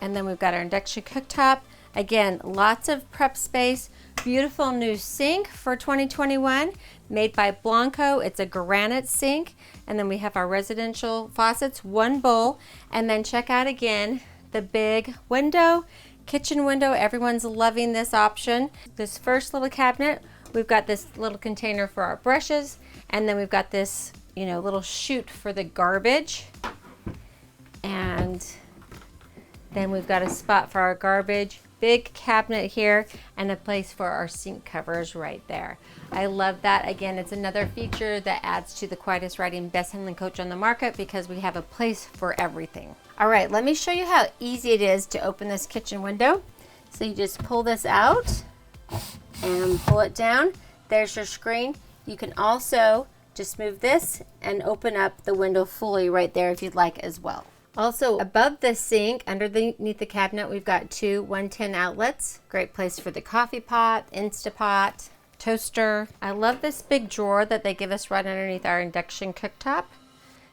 Speaker 1: And then we've got our induction cooktop. Again, lots of prep space. Beautiful new sink for 2021, made by Blanco. It's a granite sink. And then we have our residential faucets, 1 bowl. And then check out again the big window, kitchen window. Everyone's loving this option. This first little cabinet, we've got this little container for our brushes. And then we've got this, little chute for the garbage. And then we've got a spot for our garbage, big cabinet here, and a place for our sink covers right there. I love that. Again, it's another feature that adds to the quietest riding best handling coach on the market because we have a place for everything. All right, let me show you how easy it is to open this kitchen window. So you just pull this out and pull it down. There's your screen. You can also just move this and open up the window fully right there if you'd like as well. Also above the sink, underneath the cabinet, we've got two 110 outlets. Great place for the coffee pot, Instapot, toaster. I love this big drawer that they give us right underneath our induction cooktop.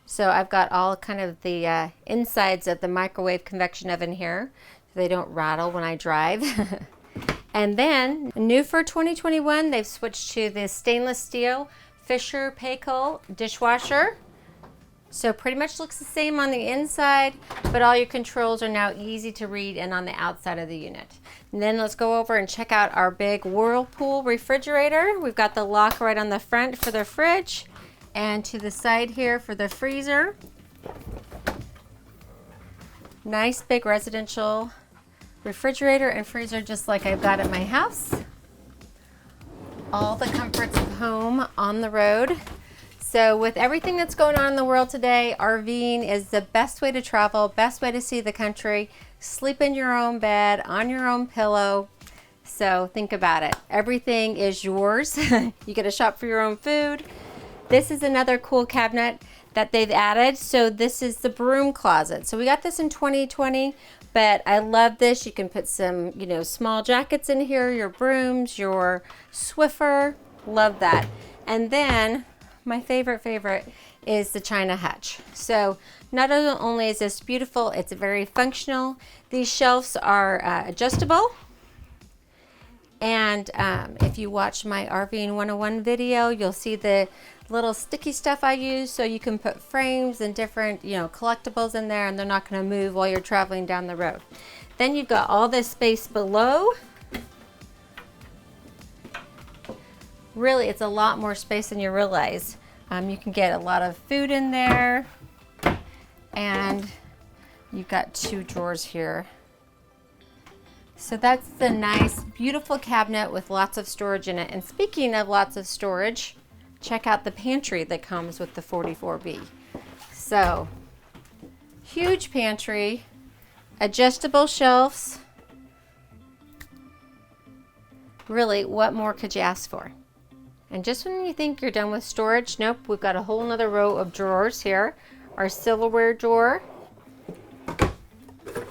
Speaker 1: So I've got all kind of the insides of the microwave convection oven here, so they don't rattle when I drive. And then, new for 2021, they've switched to the stainless steel Fisher Paykel dishwasher. So pretty much looks the same on the inside, but all your controls are now easy to read and on the outside of the unit. And then let's go over and check out our big Whirlpool refrigerator. We've got the lock right on the front for the fridge and to the side here for the freezer. Nice big residential refrigerator and freezer just like I've got at my house. All the comforts of home on the road. So with everything that's going on in the world today, RVing is the best way to travel, best way to see the country, sleep in your own bed, on your own pillow. So think about it. Everything is yours. You get to shop for your own food. This is another cool cabinet that they've added. So this is the broom closet. So we got this in 2020, but I love this. You can put some, small jackets in here, your brooms, your Swiffer. Love that. And then my favorite is the China hutch. So not only is this beautiful, it's very functional. These shelves are adjustable. And if you watch my RVing 101 video, you'll see the little sticky stuff I use, so you can put frames and different, collectibles in there, and they're not going to move while you're traveling down the road. Then you've got all this space below. Really, it's a lot more space than you realize. You can get a lot of food in there, and you've got two drawers here. So that's the nice, beautiful cabinet with lots of storage in it. And speaking of lots of storage, check out the pantry that comes with the 44B. So, huge pantry, adjustable shelves. Really, what more could you ask for? And just when you think you're done with storage, nope, we've got a whole nother row of drawers here. Our silverware drawer,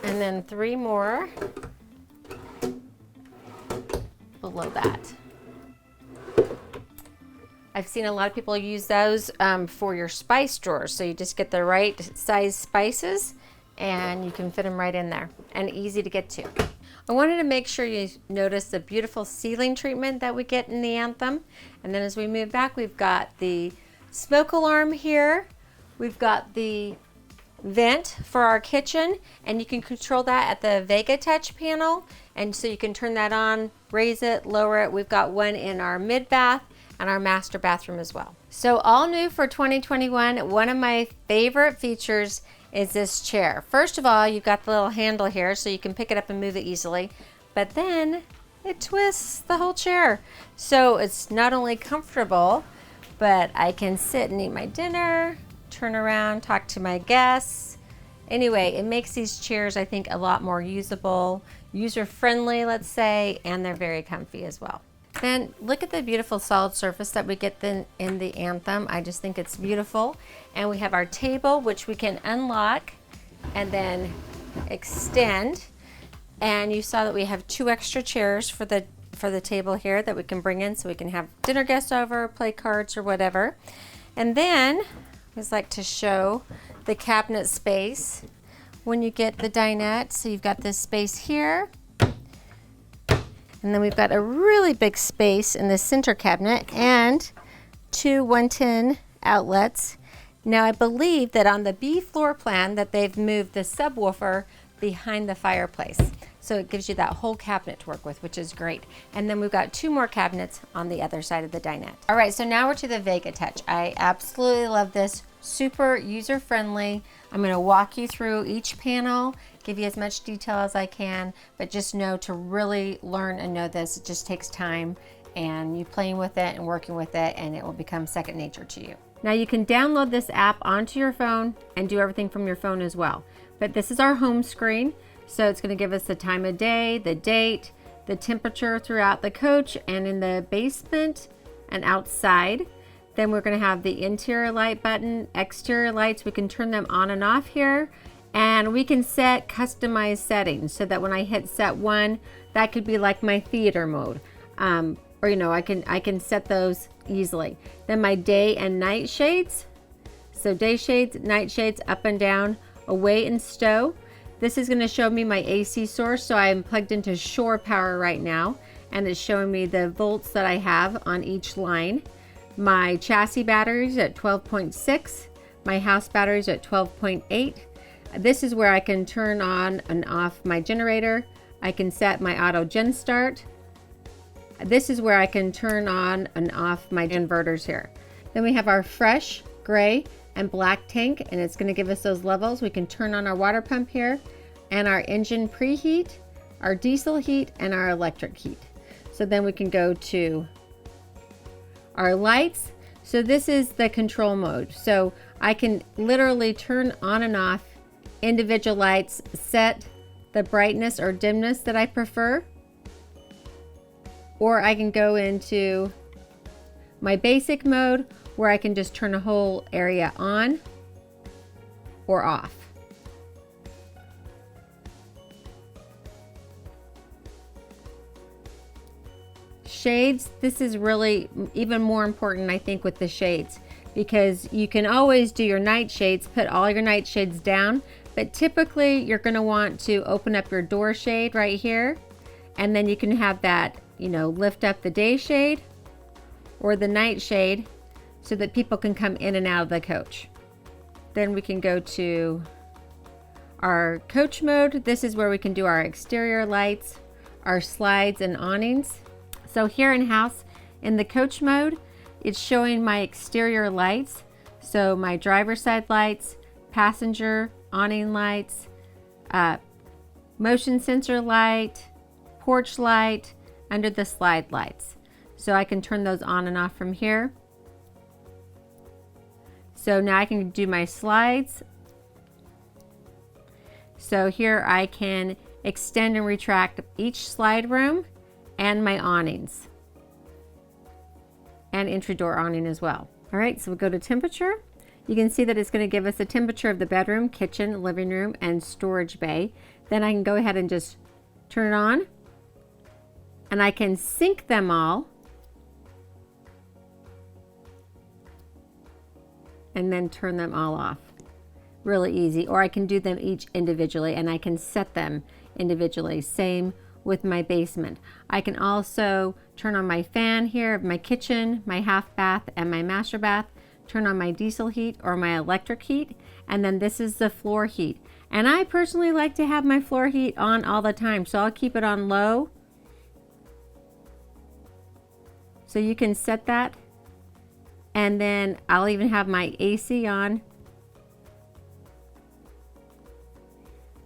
Speaker 1: and then three more below that. I've seen a lot of people use those for your spice drawers. So you just get the right size spices and you can fit them right in there, and easy to get to. I wanted to make sure you notice the beautiful ceiling treatment that we get in the Anthem. And then as we move back, we've got the smoke alarm here. We've got the vent for our kitchen, and you can control that at the Vega Touch panel. And so you can turn that on, raise it, lower it. We've got one in our mid bath and our master bathroom as well. So all new for 2021, one of my favorite features is this chair. First of all, you've got the little handle here so you can pick it up and move it easily, but then it twists the whole chair. So it's not only comfortable, but I can sit and eat my dinner, turn around, talk to my guests. Anyway, it makes these chairs, I think, a lot more usable, user-friendly, let's say, and they're very comfy as well. Then look at the beautiful solid surface that we get in the Anthem. I just think it's beautiful. And we have our table, which we can unlock and then extend. And you saw that we have two extra chairs for the table here that we can bring in, so we can have dinner guests over, play cards or whatever. And then I just like to show the cabinet space when you get the dinette. So you've got this space here. And then we've got a really big space in the center cabinet and two 110 outlets. Now I believe that on the B floor plan that they've moved the subwoofer behind the fireplace. So it gives you that whole cabinet to work with, which is great. And then we've got two more cabinets on the other side of the dinette. All right, so now we're to the Vega Touch. I absolutely love this. Super user-friendly. I'm going to walk you through each panel, give you as much detail as I can, but just know to really learn and know this, it just takes time, and you playing with it and working with it, and it will become second nature to you. Now you can download this app onto your phone and do everything from your phone as well. But this is our home screen. So it's going to give us the time of day, the date, the temperature throughout the coach and in the basement and outside. Then we're going to have the interior light button, exterior lights. We can turn them on and off here. And we can set customized settings so that when I hit set 1, that could be like my theater mode. Or you know, I can set those easily. Then my day and night shades. So day shades, night shades, up and down, away and stow. This is going to show me my AC source. So I'm plugged into shore power right now, and it's showing me the volts that I have on each line. My chassis batteries at 12.6, my house batteries at 12.8. This is where I can turn on and off my generator. I can set my auto gen start. This is where I can turn on and off my inverters here. Then we have our fresh, gray, and black tank, and it's going to give us those levels. We can turn on our water pump here, and our engine preheat, our diesel heat, and our electric heat. So then we can go to our lights. So this is the control mode. So I can literally turn on and off individual lights, set the brightness or dimness that I prefer, or I can go into my basic mode where I can just turn a whole area on or off. Shades, this is really even more important, I think, with the shades, because you can always do your night shades, put all your night shades down, but typically you're going to want to open up your door shade right here, and then you can have that, you know, lift up the day shade or the night shade so that people can come in and out of the coach. Then we can go to our coach mode. This is where we can do our exterior lights, our slides and awnings. So here in house, in the coach mode, it's showing my exterior lights. So my driver's side lights, passenger awning lights, motion sensor light, porch light, under the slide lights. So I can turn those on and off from here. So now I can do my slides. So here I can extend and retract each slide room and my awnings, and entry door awning as well. All right, so we'll go to temperature. You can see that it's going to give us the temperature of the bedroom, kitchen, living room, and storage bay. Then I can go ahead and just turn it on, and I can sync them all, and then turn them all off. Really easy. Or I can do them each individually, and I can set them individually. Same with my basement. I can also turn on my fan here of my kitchen, my half bath, and my master bath, turn on my diesel heat or my electric heat, and then this is the floor heat. And I personally like to have my floor heat on all the time, so I'll keep it on low. So you can set that, and then I'll even have my AC on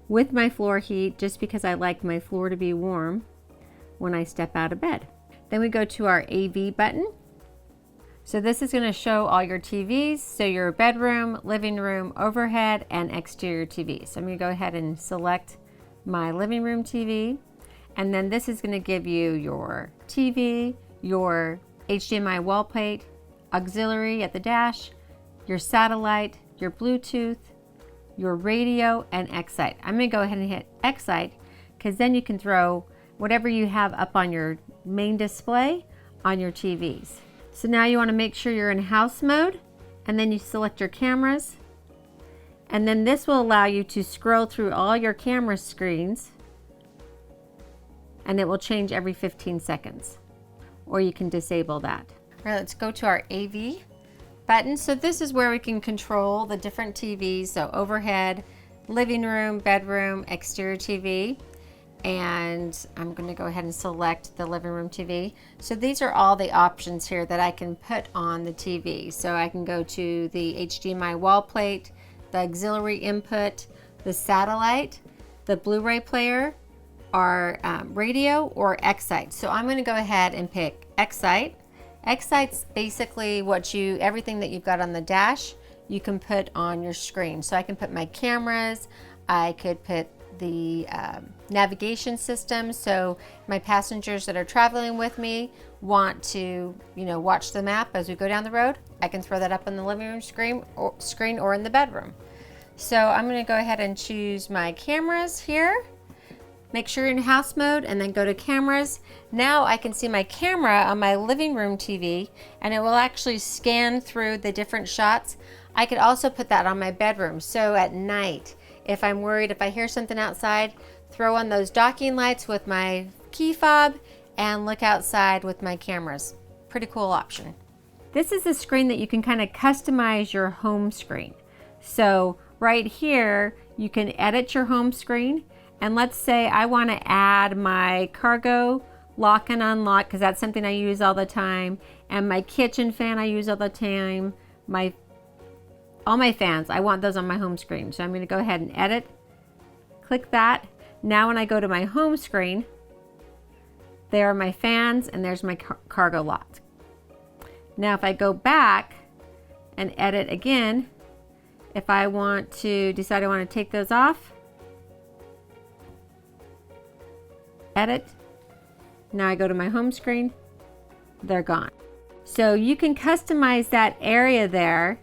Speaker 1: with my floor heat, just because I like my floor to be warm when I step out of bed. Then we go to our AV button. So this is going to show all your TVs, so your bedroom, living room, overhead, and exterior TV. So I'm going to go ahead and select my living room TV, and then this is going to give you your TV, your HDMI wall plate, auxiliary at the dash, your satellite, your Bluetooth, your radio, and Excite. I'm going to go ahead and hit Excite, because then you can throw whatever you have up on your main display on your TVs. So now you want to make sure you're in house mode, and then you select your cameras, and then this will allow you to scroll through all your camera screens, and it will change every 15 seconds, or you can disable that. All right, let's go to our AV button. So this is where we can control the different TVs, so overhead, living room, bedroom, exterior TV. And I'm going to go ahead and select the living room TV. So these are all the options here that I can put on the TV. So I can go to the HDMI wall plate, the auxiliary input, the satellite, the Blu-ray player, our radio, or Excite. So I'm going to go ahead and pick Excite. Excite's basically everything that you've got on the dash, you can put on your screen. So I can put my cameras, I could put the navigation system, so my passengers that are traveling with me want to, watch the map as we go down the road, I can throw that up on the living room screen or in the bedroom. So I'm going to go ahead and choose my cameras here. Make sure you're in house mode and then go to cameras. Now I can see my camera on my living room TV and it will actually scan through the different shots. I could also put that on my bedroom. So at night, if I'm worried, if I hear something outside, throw on those docking lights with my key fob and look outside with my cameras. Pretty cool option. This is the screen that you can kind of customize your home screen. So right here, you can edit your home screen. And let's say I want to add my cargo lock and unlock, because that's something I use all the time. And my kitchen fan I use all the time. All my fans, I want those on my home screen. So I'm going to go ahead and edit. Click that. Now when I go to my home screen, there are my fans and there's my cargo lock. Now if I go back and edit again, if I want to decide I want to take those off, edit. Now I go to my home screen, they're gone. So you can customize that area there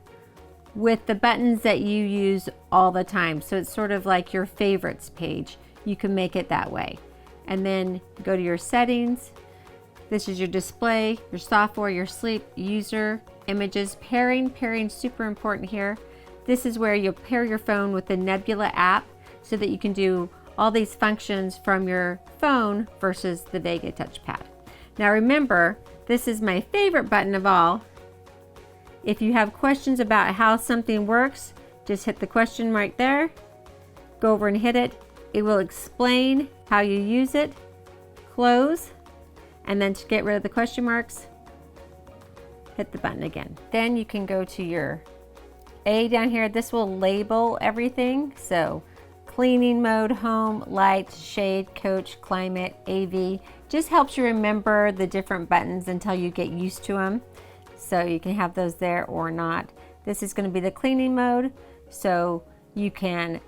Speaker 1: with the buttons that you use all the time. So it's sort of like your favorites page. You can make it that way. And then go to your settings. This is your display, your software, your sleep, user, images, pairing. Pairing super important here. This is where you'll pair your phone with the Nebula app so that you can do all these functions from your phone versus the Vega touchpad. Now remember, this is my favorite button of all. If you have questions about how something works, just hit the question right there, go over and hit it. It will explain how you use it, close, and then to get rid of the question marks, hit the button again. Then you can go to your A down here. This will label everything. So cleaning mode, home, light, shade, coach, climate, AV. Just helps you remember the different buttons until you get used to them. So you can have those there or not. This is going to be the cleaning mode. So you can,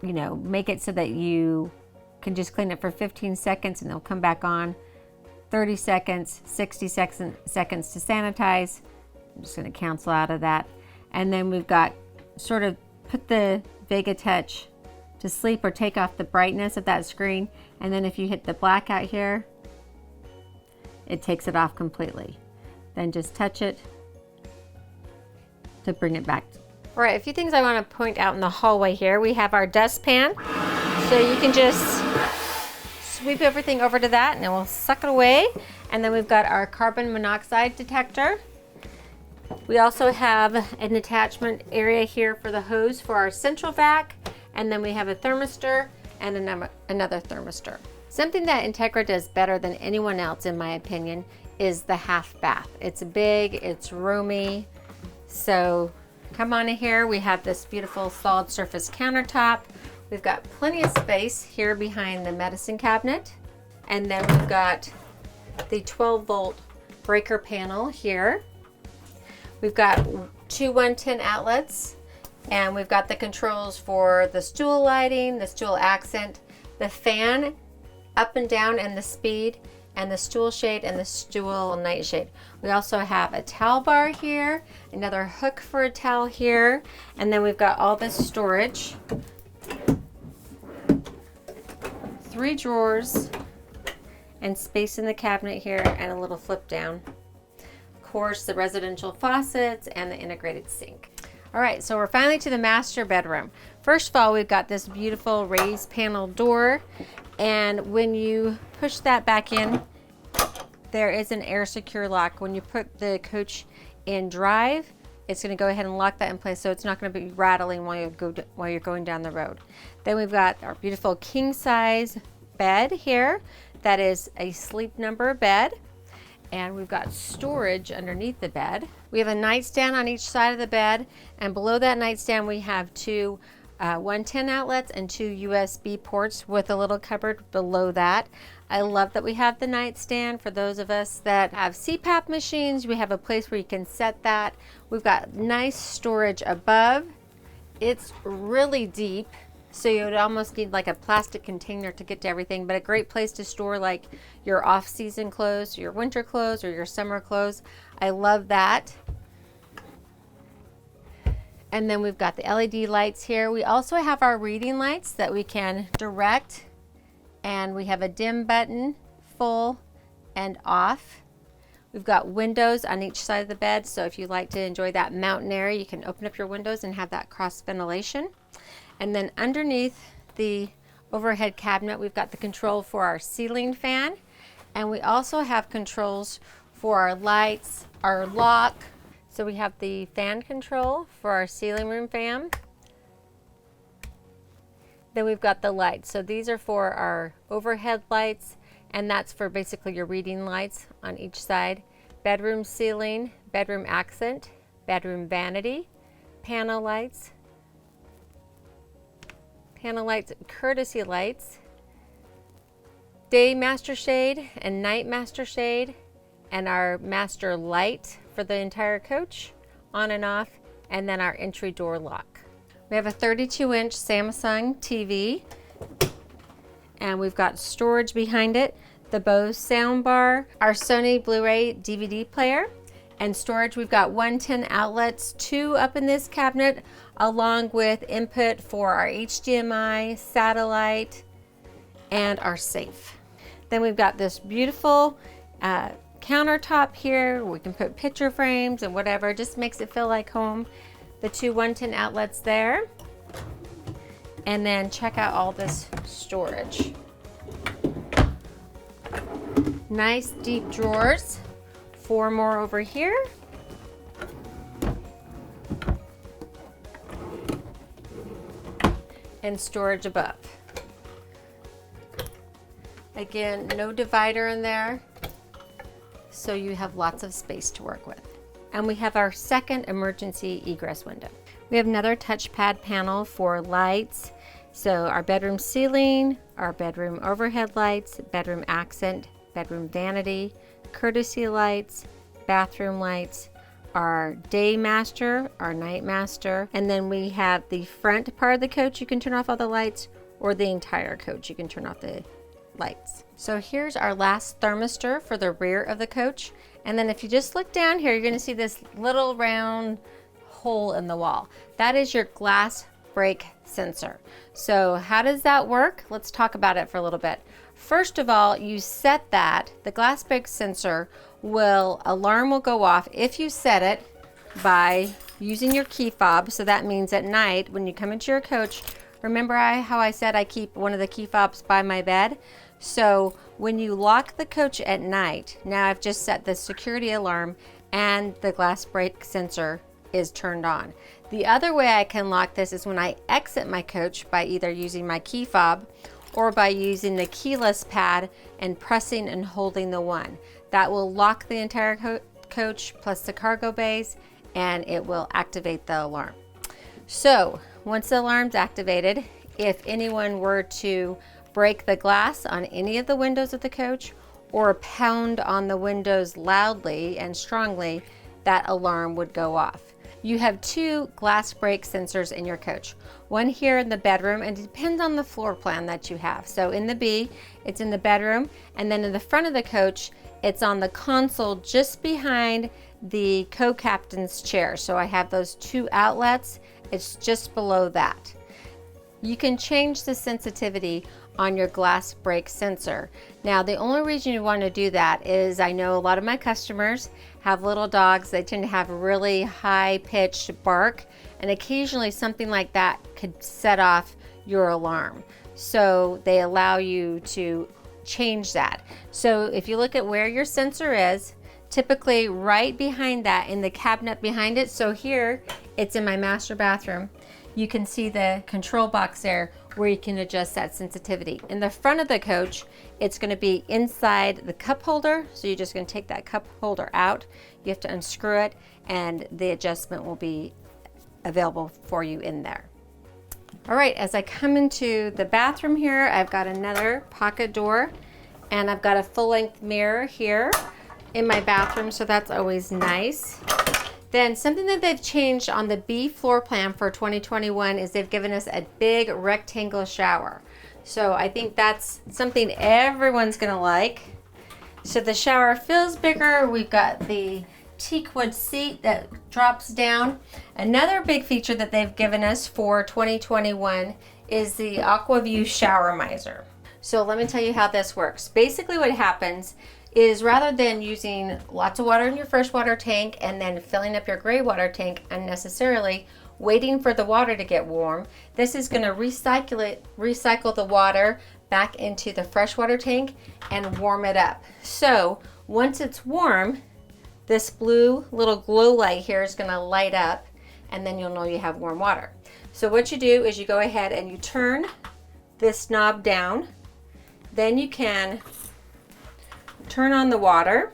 Speaker 1: make it so that you can just clean it for 15 seconds and it'll come back on. 30 seconds, 60 seconds to sanitize. I'm just going to cancel out of that. And then we've got sort of put the Vega Touch to sleep or take off the brightness of that screen. And then if you hit the blackout here, it takes it off completely. Then just touch it to bring it back. All right, a few things I want to point out in the hallway here. We have our dustpan. So you can just sweep everything over to that and it will suck it away. And then we've got our carbon monoxide detector. We also have an attachment area here for the hose for our central vac. And then we have a thermistor and another thermistor. Something that Entegra does better than anyone else, in my opinion, is the half bath. It's big, it's roomy. So come on in here. We have this beautiful solid surface countertop. We've got plenty of space here behind the medicine cabinet. And then we've got the 12-volt breaker panel here. We've got two 110 outlets. And we've got the controls for the stool lighting, the stool accent, the fan up and down and the speed, and the stool shade and the stool nightshade. We also have a towel bar here, another hook for a towel here, and then we've got all this storage. 3 drawers and space in the cabinet here and a little flip down. Of course, the residential faucets and the integrated sink. All right, so we're finally to the master bedroom. First of all, we've got this beautiful raised panel door, and when you push that back in, there is an air secure lock. When you put the coach in drive, it's going to go ahead and lock that in place, so it's not going to be rattling while you're going down the road. Then we've got our beautiful king size bed here. That is a sleep number bed. And we've got storage underneath the bed. We have a nightstand on each side of the bed, and below that nightstand we have 2 110 outlets and 2 USB ports with a little cupboard below that. I love that we have the nightstand. For those of us that have CPAP machines, we have a place where you can set that. We've got nice storage above. It's really deep, so you would almost need like a plastic container to get to everything, but a great place to store like your off-season clothes, your winter clothes, or your summer clothes. I love that. And then we've got the LED lights here. We also have our reading lights that we can direct, and we have a dim button, full and off. We've got windows on each side of the bed, so if you like to enjoy that mountain air, you can open up your windows and have that cross ventilation. And then underneath the overhead cabinet, we've got the control for our ceiling fan, and we also have controls for our lights, our lock. So we have the fan control for our ceiling room fan. Then we've got the lights. So these are for our overhead lights, and that's for basically your reading lights on each side. Bedroom ceiling, bedroom accent, bedroom vanity, panel lights, courtesy lights, day master shade and night master shade, and our master light for the entire coach, on and off, and then our entry door lock. We have a 32-inch Samsung TV, and we've got storage behind it, the Bose soundbar, our Sony Blu-ray DVD player, and storage. We've got 110 outlets, 2 up in this cabinet, along with input for our HDMI, satellite, and our safe. Then we've got this beautiful countertop here. We can put picture frames and whatever, just makes it feel like home. The 2 110 outlets there. And then check out all this storage. Nice deep drawers. 4 more over here. And storage above. Again, no divider in there, so you have lots of space to work with. And we have our second emergency egress window. We have another touchpad panel for lights. So our bedroom ceiling, our bedroom overhead lights, bedroom accent, bedroom vanity, courtesy lights, bathroom lights, our day master, our night master, and then we have the front part of the coach. You can turn off all the lights, or the entire coach. You can turn off the lights. So here's our last thermistor for the rear of the coach. And then if you just look down here, you're going to see this little round hole in the wall. That is your glass break sensor. So how does that work? Let's talk about it for a little bit. First of all, you set that, the glass break sensor alarm will go off if you set it by using your key fob. So that means at night when you come into your coach, remember how I said I keep one of the key fobs by my bed? So when you lock the coach at night, now I've just set the security alarm and the glass break sensor is turned on. The other way I can lock this is when I exit my coach by either using my key fob or by using the keyless pad and pressing and holding the 1. That will lock the entire coach plus the cargo bays, and it will activate the alarm. So once the alarm's activated, if anyone were to break the glass on any of the windows of the coach or pound on the windows loudly and strongly, that alarm would go off. You have 2 glass break sensors in your coach. One here in the bedroom, and it depends on the floor plan that you have. So in the B, it's in the bedroom, and then in the front of the coach, it's on the console just behind the co-captain's chair. So I have those 2 outlets. It's just below that. You can change the sensitivity on your glass break sensor. Now, the only reason you want to do that is I know a lot of my customers have little dogs. They tend to have really high-pitched bark, and occasionally something like that could set off your alarm. So they allow you to change that. So if you look at where your sensor is, typically right behind that in the cabinet behind it. So here it's in my master bathroom. You can see the control box there where you can adjust that sensitivity. In the front of the coach, it's going to be inside the cup holder. So you're just going to take that cup holder out. You have to unscrew it, and the adjustment will be available for you in there. All right, as I come into the bathroom here, I've got another pocket door, and I've got a full-length mirror here in my bathroom, so that's always nice. Then something that they've changed on the B floor plan for 2021 is they've given us a big rectangle shower. So I think that's something everyone's gonna like. So the shower feels bigger. We've got the teak wood seat that drops down. Another big feature that they've given us for 2021 is the AquaView shower miser. So let me tell you how this works. Basically what happens is, rather than using lots of water in your freshwater tank and then filling up your gray water tank unnecessarily, waiting for the water to get warm, this is going to recycle the water back into the freshwater tank and warm it up. So once it's warm, this blue little glow light here is going to light up, and then you'll know you have warm water. So what you do is you go ahead and you turn this knob down. Then you can turn on the water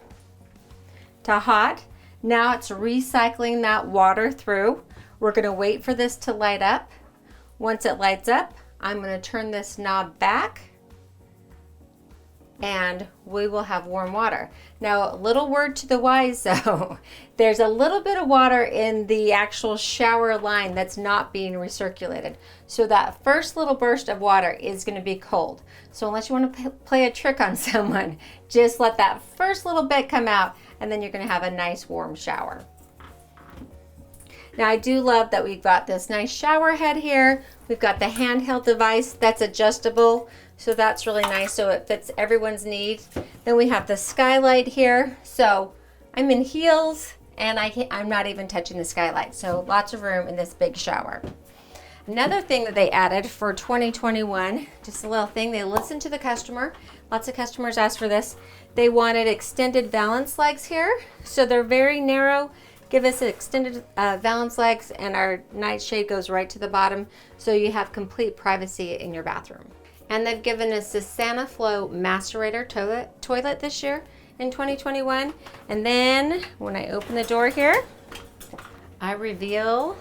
Speaker 1: to hot. Now it's recycling that water through. We're going to wait for this to light up. Once it lights up, I'm going to turn this knob back and we will have warm water. Now, a little word to the wise though, there's a little bit of water in the actual shower line that's not being recirculated. So that first little burst of water is going to be cold. So unless you want to play a trick on someone, just let that first little bit come out and then you're going to have a nice warm shower. Now I do love that we've got this nice shower head here. We've got the handheld device that's adjustable, so that's really nice, so it fits everyone's needs. Then we have the skylight here. So I'm in heels and I'm not even touching the skylight, so lots of room in this big shower. Another thing that they added for 2021, just a little thing, they listened to the customer. Lots of customers asked for this. They wanted extended valance legs here, so they're very narrow. Give us extended valance legs, and our nightshade goes right to the bottom, so you have complete privacy in your bathroom. And they've given us the SaniFlow macerator toilet this year in 2021. And then when I open the door here, I reveal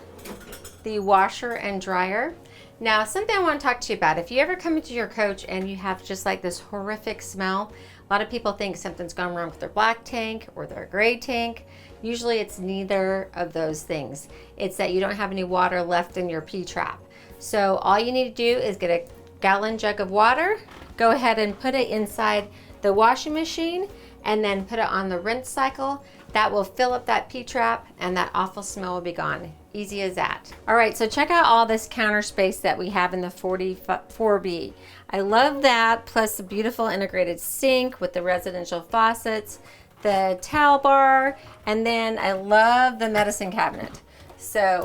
Speaker 1: the washer and dryer. Now, something I want to talk to you about. If you ever come into your coach and you have just like this horrific smell, a lot of people think something's gone wrong with their black tank or their gray tank. Usually it's neither of those things. It's that you don't have any water left in your P-trap. So all you need to do is get a gallon jug of water, go ahead and put it inside the washing machine, and then put it on the rinse cycle. That will fill up that P-trap and that awful smell will be gone. Easy as that. All right, so check out all this counter space that we have in the 44B. I love that, plus the beautiful integrated sink with the residential faucets, the towel bar, and then I love the medicine cabinet. So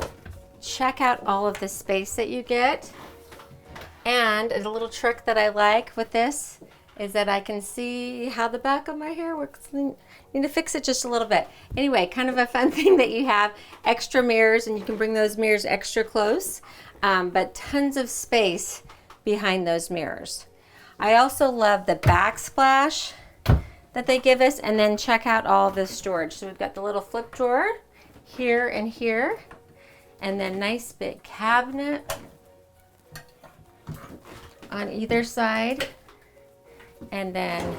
Speaker 1: check out all of the space that you get. And a little trick that I like with this is that I can see how the back of my hair works. I need to fix it just a little bit. Anyway, kind of a fun thing that you have extra mirrors, and you can bring those mirrors extra close, but tons of space behind those mirrors. I also love the backsplash that they give us, and then check out all the storage. So we've got the little flip drawer here and here, and then nice big cabinet on either side, and then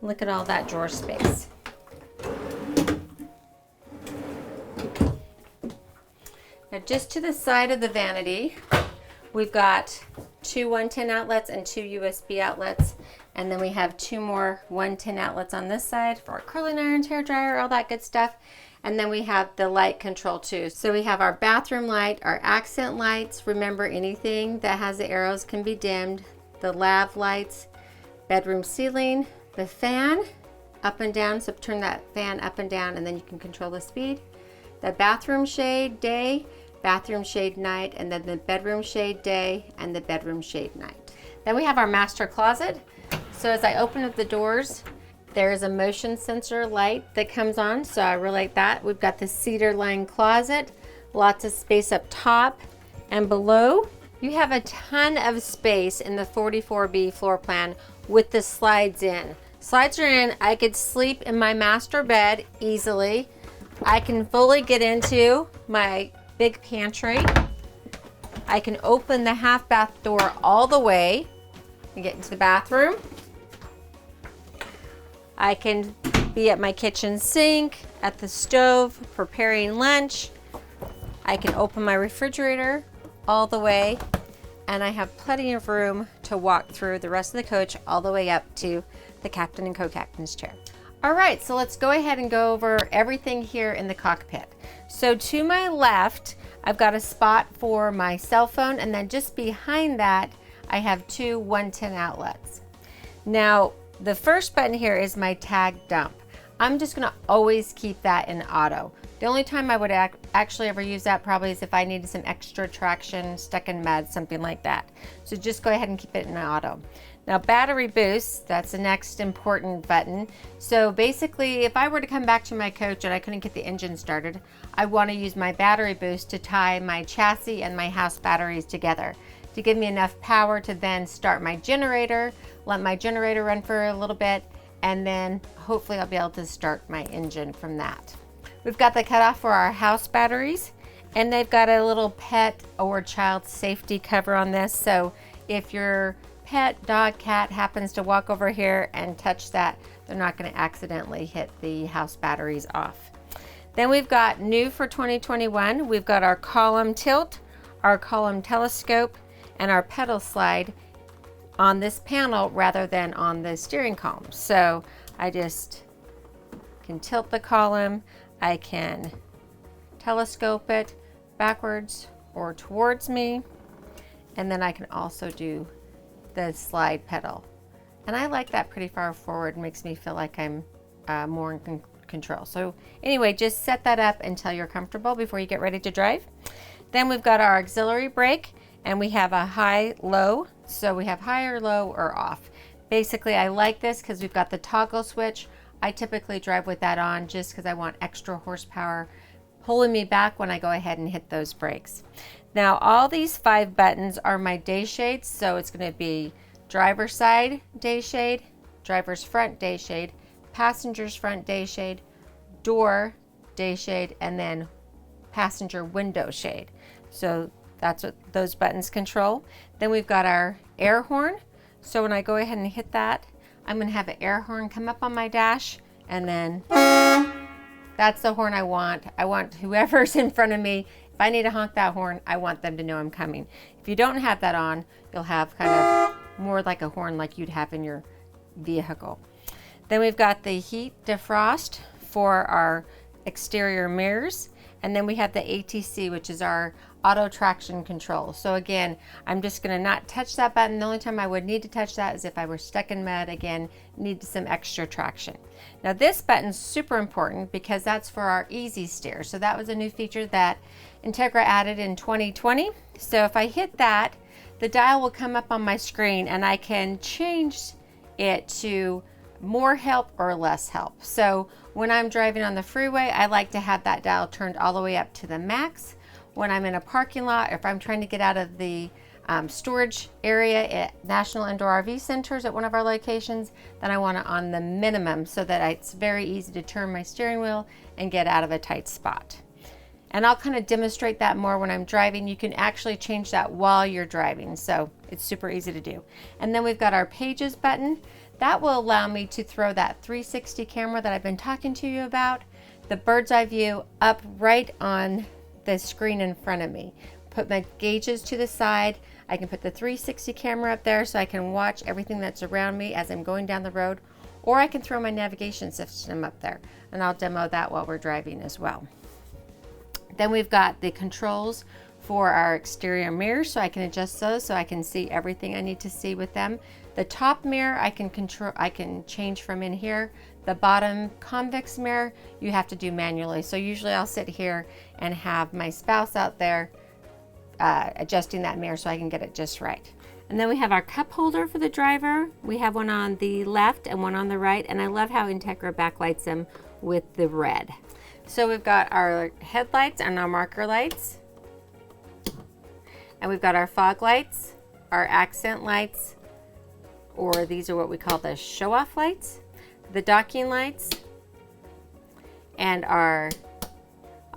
Speaker 1: look at all that drawer space. Now just to the side of the vanity, we've got two 110 outlets and two USB outlets, and then we have two more 110 outlets on this side for our curling irons, hair dryer, all that good stuff. And then we have the light control too. So we have our bathroom light, our accent lights. Remember, anything that has the arrows can be dimmed. The lav lights, bedroom ceiling, the fan up and down. So turn that fan up and down and then you can control the speed. The bathroom shade day, bathroom shade night, and then the bedroom shade day and the bedroom shade night. Then we have our master closet. So as I open up the doors, there is a motion sensor light that comes on, so I really like that. We've got the cedar lined closet, lots of space up top and below. You have a ton of space in the 44B floor plan with the slides in. Slides are in. I could sleep in my master bed easily. I can fully get into my big pantry. I can open the half bath door all the way and get into the bathroom. I can be at my kitchen sink, at the stove, preparing lunch. I can open my refrigerator all the way, and I have plenty of room to walk through the rest of the coach all the way up to the captain and co-captain's chair. All right, so let's go ahead and go over everything here in the cockpit. So to my left, I've got a spot for my cell phone, and then just behind that, I have two 110 outlets. Now, the first button here is my tag dump. I'm just gonna always keep that in auto. The only time I would actually ever use that probably is if I needed some extra traction, stuck in mud, something like that. So just go ahead and keep it in auto. Now, battery boost, that's the next important button. So basically, if I were to come back to my coach and I couldn't get the engine started, I want to use my battery boost to tie my chassis and my house batteries together to give me enough power to then start my generator, let my generator run for a little bit, and then hopefully I'll be able to start my engine from that. We've got the cutoff for our house batteries, and they've got a little pet or child safety cover on this. So if your pet, dog, cat happens to walk over here and touch that, they're not going to accidentally hit the house batteries off. Then we've got new for 2021, we've got our column tilt, our column telescope, and our pedal slide on this panel rather than on the steering column. So I just can tilt the column, I can telescope it backwards or towards me, and then I can also do the slide pedal. And I like that pretty far forward, makes me feel like I'm more in control. So anyway, just set that up until you're comfortable before you get ready to drive. Then we've got our auxiliary brake, and we have a high, low. So we have high or low or off. Basically, I like this because we've got the toggle switch. I typically drive with that on just because I want extra horsepower pulling me back when I go ahead and hit those brakes. Now, all these 5 buttons are my day shades, so it's going to be driver's side day shade, driver's front day shade, passenger's front day shade, door day shade, and then passenger window shade. So that's what those buttons control. Then we've got our air horn. So when I go ahead and hit that, I'm going to have an air horn come up on my dash, and then that's the horn I want. I want whoever's in front of me. If I need to honk that horn, I want them to know I'm coming. If you don't have that on, you'll have kind of more like a horn like you'd have in your vehicle. Then we've got the heat defrost for our exterior mirrors. And then we have the ATC, which is our auto traction control. So again, I'm just gonna not touch that button. The only time I would need to touch that is if I were stuck in mud, again, need some extra traction. Now this button's super important because that's for our easy steer. So that was a new feature that Entegra added in 2020. So if I hit that, the dial will come up on my screen and I can change it to more help or less help. So when I'm driving on the freeway, I like to have that dial turned all the way up to the max. When I'm in a parking lot, if I'm trying to get out of the storage area at National Indoor RV Centers at one of our locations, then I want it on the minimum so that it's very easy to turn my steering wheel and get out of a tight spot. And I'll kind of demonstrate that more when I'm driving. You can actually change that while you're driving, so it's super easy to do. And then we've got our pages button. That will allow me to throw that 360 camera that I've been talking to you about, the bird's eye view, up right on the screen in front of me. Put my gauges to the side. I can put the 360 camera up there so I can watch everything that's around me as I'm going down the road, or I can throw my navigation system up there, and I'll demo that while we're driving as well. Then we've got the controls for our exterior mirrors, so I can adjust those so I can see everything I need to see with them. The top mirror I can change from in here. The bottom convex mirror you have to do manually. So usually I'll sit here and have my spouse out there adjusting that mirror so I can get it just right. And then we have our cup holder for the driver. We have one on the left and one on the right, and I love how Entegra backlights them with the red. So we've got our headlights and our marker lights, and we've got our fog lights, our accent lights, or these are what we call the show-off lights, the docking lights, and our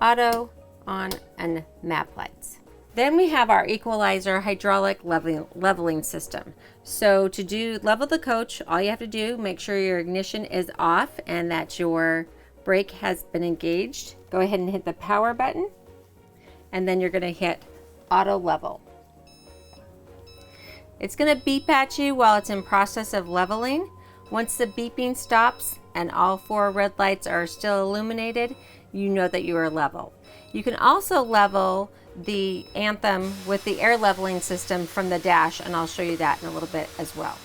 Speaker 1: auto, on, and map lights. Then we have our equalizer hydraulic leveling system. So to level the coach, all you have to do, make sure your ignition is off and that your brake has been engaged. Go ahead and hit the power button, and then you're going to hit auto level. It's going to beep at you while it's in process of leveling. Once the beeping stops and all 4 red lights are still illuminated, you know that you are level. You can also level the Anthem with the air leveling system from the dash, and I'll show you that in a little bit as well.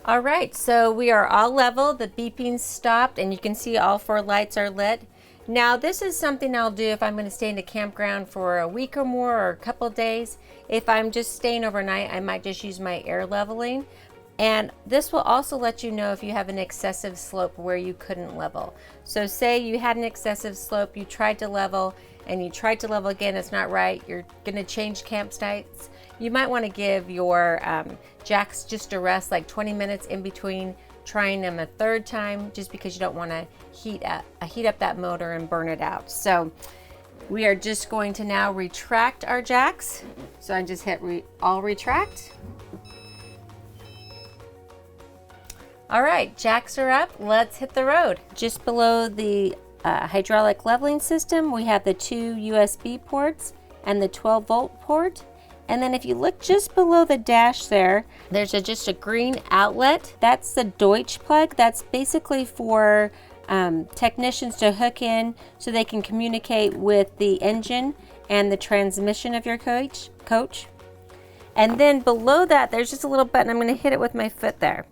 Speaker 1: All right, so we are all level. The beeping stopped, and you can see all 4 lights are lit. Now, this is something I'll do if I'm going to stay in a campground for a week or more, or a couple days. If I'm just staying overnight, I might just use my air leveling. And this will also let you know if you have an excessive slope where you couldn't level. So say you had an excessive slope, you tried to level, and you tried to level again, it's not right, you're going to change campsites. You might want to give your jacks just a rest, like 20 minutes in between trying them a 3rd time, just because you don't want to heat up that motor and burn it out. So we are just going to now retract our jacks. So I just hit all retract. All right, jacks are up. Let's hit the road. Just below the hydraulic leveling system, we have the 2 USB ports and the 12-volt port. And then if you look just below the dash there, there's just a green outlet. That's the Deutsch plug. That's basically for technicians to hook in so they can communicate with the engine and the transmission of your coach. And then below that, there's just a little button. I'm going to hit it with my foot there.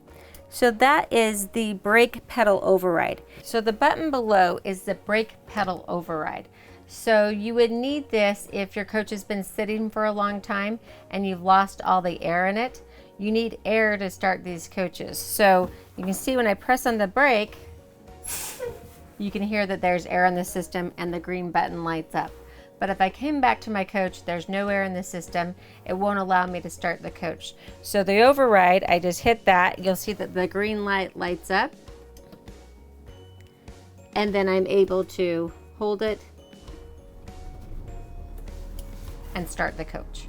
Speaker 1: So that is the brake pedal override. So the button below is the brake pedal override. So you would need this if your coach has been sitting for a long time and you've lost all the air in it. You need air to start these coaches. So you can see when I press on the brake, you can hear that there's air in the system and the green button lights up. But if I came back to my coach, there's no air in the system, it won't allow me to start the coach. So the override, I just hit that. You'll see that the green light lights up. And then I'm able to hold it and start the coach.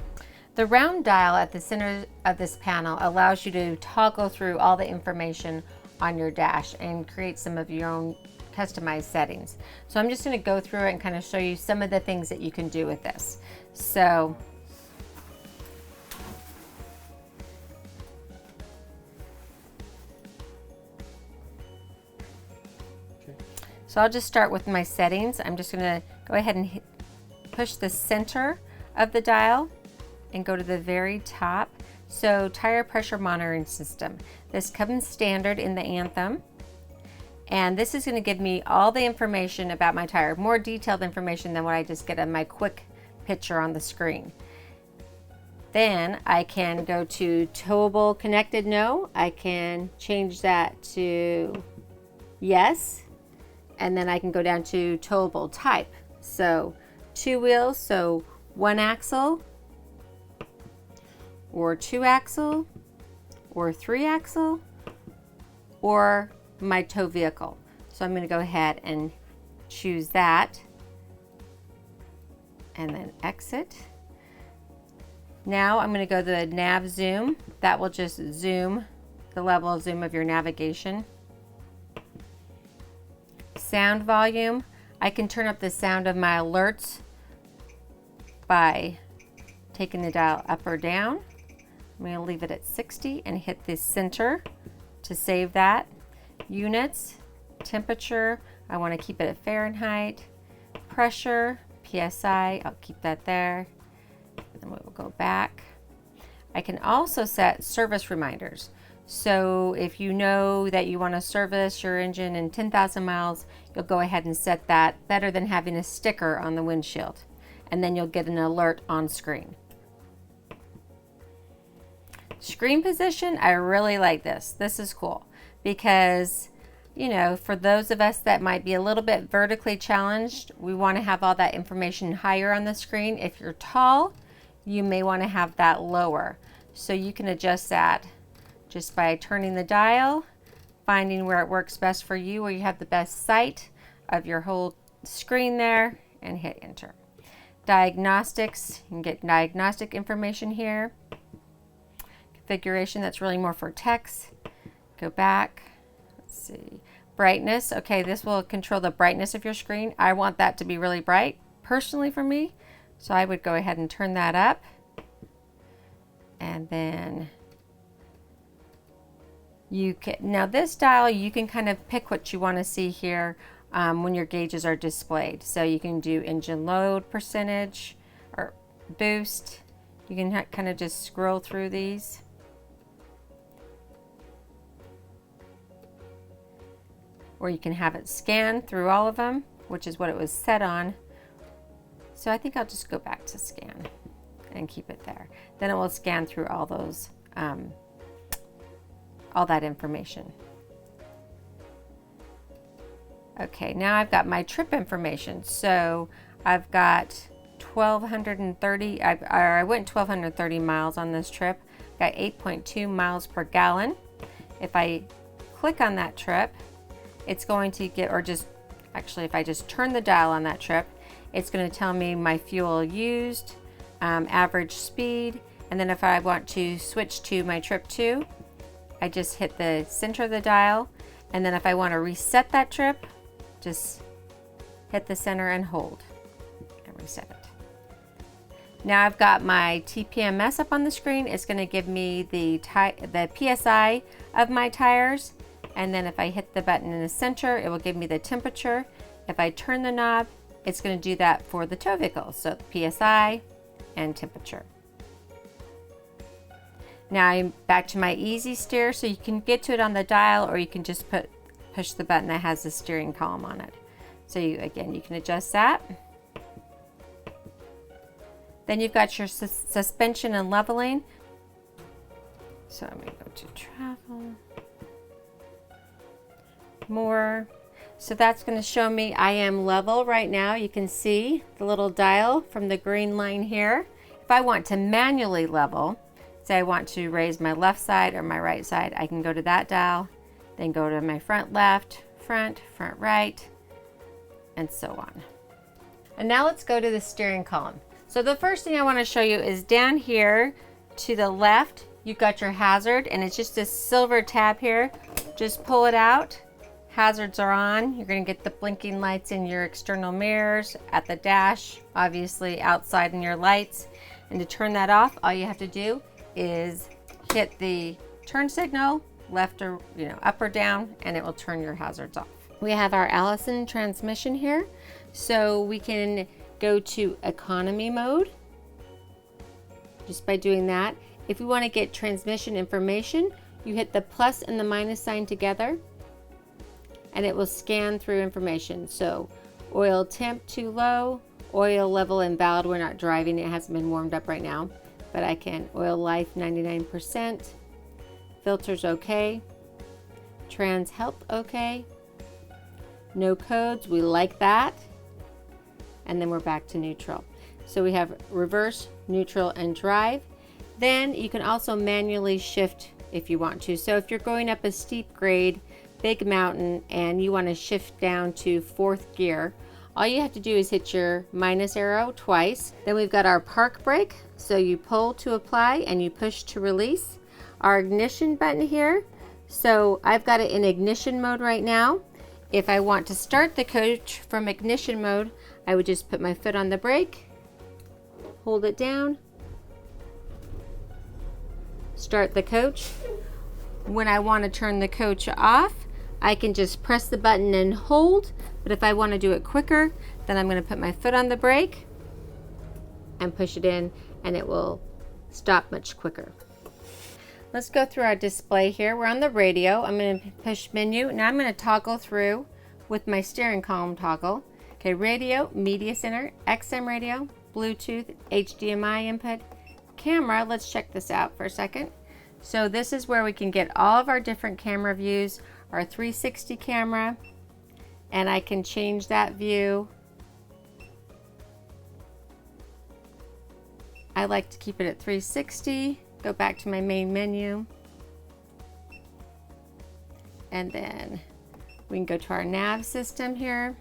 Speaker 1: The round dial at the center of this panel allows you to toggle through all the information on your dash and create some of your own customized settings. So I'm just going to go through it and kind of show you some of the things that you can do with this. So I'll just start with my settings. I'm just going to go ahead and push the center of the dial and go to the very top. So tire pressure monitoring system. This comes standard in the Anthem. And this is going to give me all the information about my tire, more detailed information than what I just get in my quick picture on the screen. Then I can go to towable connected no. I can change that to yes. And then I can go down to towable type. So 2 wheels, so 1 axle, or 2 axle, or 3 axle, or my tow vehicle. So I'm going to go ahead and choose that and then exit. Now I'm going to go to the nav zoom. That will just zoom the level of zoom of your navigation. Sound volume. I can turn up the sound of my alerts by taking the dial up or down. I'm going to leave it at 60 and hit the center to save that. Units, temperature, I want to keep it at Fahrenheit. Pressure, PSI, I'll keep that there. And then we'll go back. I can also set service reminders. So if you know that you want to service your engine in 10,000 miles, you'll go ahead and set that, better than having a sticker on the windshield. And then you'll get an alert on screen. Screen position, I really like this. This is cool because, you know, for those of us that might be a little bit vertically challenged, we want to have all that information higher on the screen. If you're tall, you may want to have that lower. So you can adjust that just by turning the dial, finding where it works best for you, where you have the best sight of your whole screen there, and hit enter. Diagnostics, you can get diagnostic information here. Configuration, that's really more for text. Go back, let's see. Brightness, okay, this will control the brightness of your screen. I want that to be really bright, personally for me. So I would go ahead and turn that up. And then You can, now this dial, you can kind of pick what you want to see here when your gauges are displayed. So you can do engine load percentage or boost. You can kind of just scroll through these. Or you can have it scan through all of them, which is what it was set on. So I think I'll just go back to scan and keep it there. Then it will scan through all those, all that information. Okay, now I've got my trip information. So I've got 1,230, I went 1,230 miles on this trip, got 8.2 miles per gallon. If I click on that trip, it's going to get, or just, actually if I just turn the dial on that trip, it's going to tell me my fuel used, average speed, and then if I want to switch to my trip 2, I just hit the center of the dial, and then if I want to reset that trip, just hit the center and hold and reset it. Now I've got my TPMS up on the screen. It's going to give me the PSI of my tires, and then if I hit the button in the center, it will give me the temperature. If I turn the knob, it's going to do that for the tow vehicle, so the PSI and temperature. Now I'm back to my easy steer, so you can get to it on the dial, or you can just push the button that has the steering column on it. So again, you can adjust that. Then you've got your suspension and leveling. So I'm going to go to travel, more. So that's going to show me I am level right now. You can see the little dial from the green line here. If I want to manually level, say I want to raise my left side or my right side, I can go to that dial, then go to my front left, front right, and so on. And now let's go to the steering column. So the first thing I want to show you is down here to the left, you've got your hazard, and it's just this silver tab here. Just pull it out. Hazards are on. You're going to get the blinking lights in your external mirrors, at the dash, obviously outside in your lights. And to turn that off, all you have to do is hit the turn signal, left or up or down, and it will turn your hazards off. We have our Allison transmission here, so we can go to economy mode just by doing that. If you want to get transmission information, you hit the plus and the minus sign together, and it will scan through information. So oil temp too low, oil level invalid, we're not driving, it hasn't been warmed up right now, but I can, oil life 99%, filters okay, trans health okay, no codes, we like that, and then we're back to neutral. So we have reverse, neutral, and drive. Then you can also manually shift if you want to. So if you're going up a steep grade, big mountain, and you want to shift down to 4th gear, all you have to do is hit your minus arrow twice. Then we've got our park brake, so you pull to apply and you push to release. Our ignition button here, so I've got it in ignition mode right now. If I want to start the coach from ignition mode, I would just put my foot on the brake, hold it down, start the coach. When I want to turn the coach off, I can just press the button and hold, but if I want to do it quicker, then I'm going to put my foot on the brake and push it in, and it will stop much quicker. Let's go through our display here. We're on the radio. I'm going to push menu. Now I'm going to toggle through with my steering column toggle. Okay, radio, media center, XM radio, Bluetooth, HDMI input, camera. Let's check this out for a second. So this is where we can get all of our different camera views, our 360 camera, and I can change that view. I like to keep it at 360. Go back to my main menu, and then we can go to our nav system here,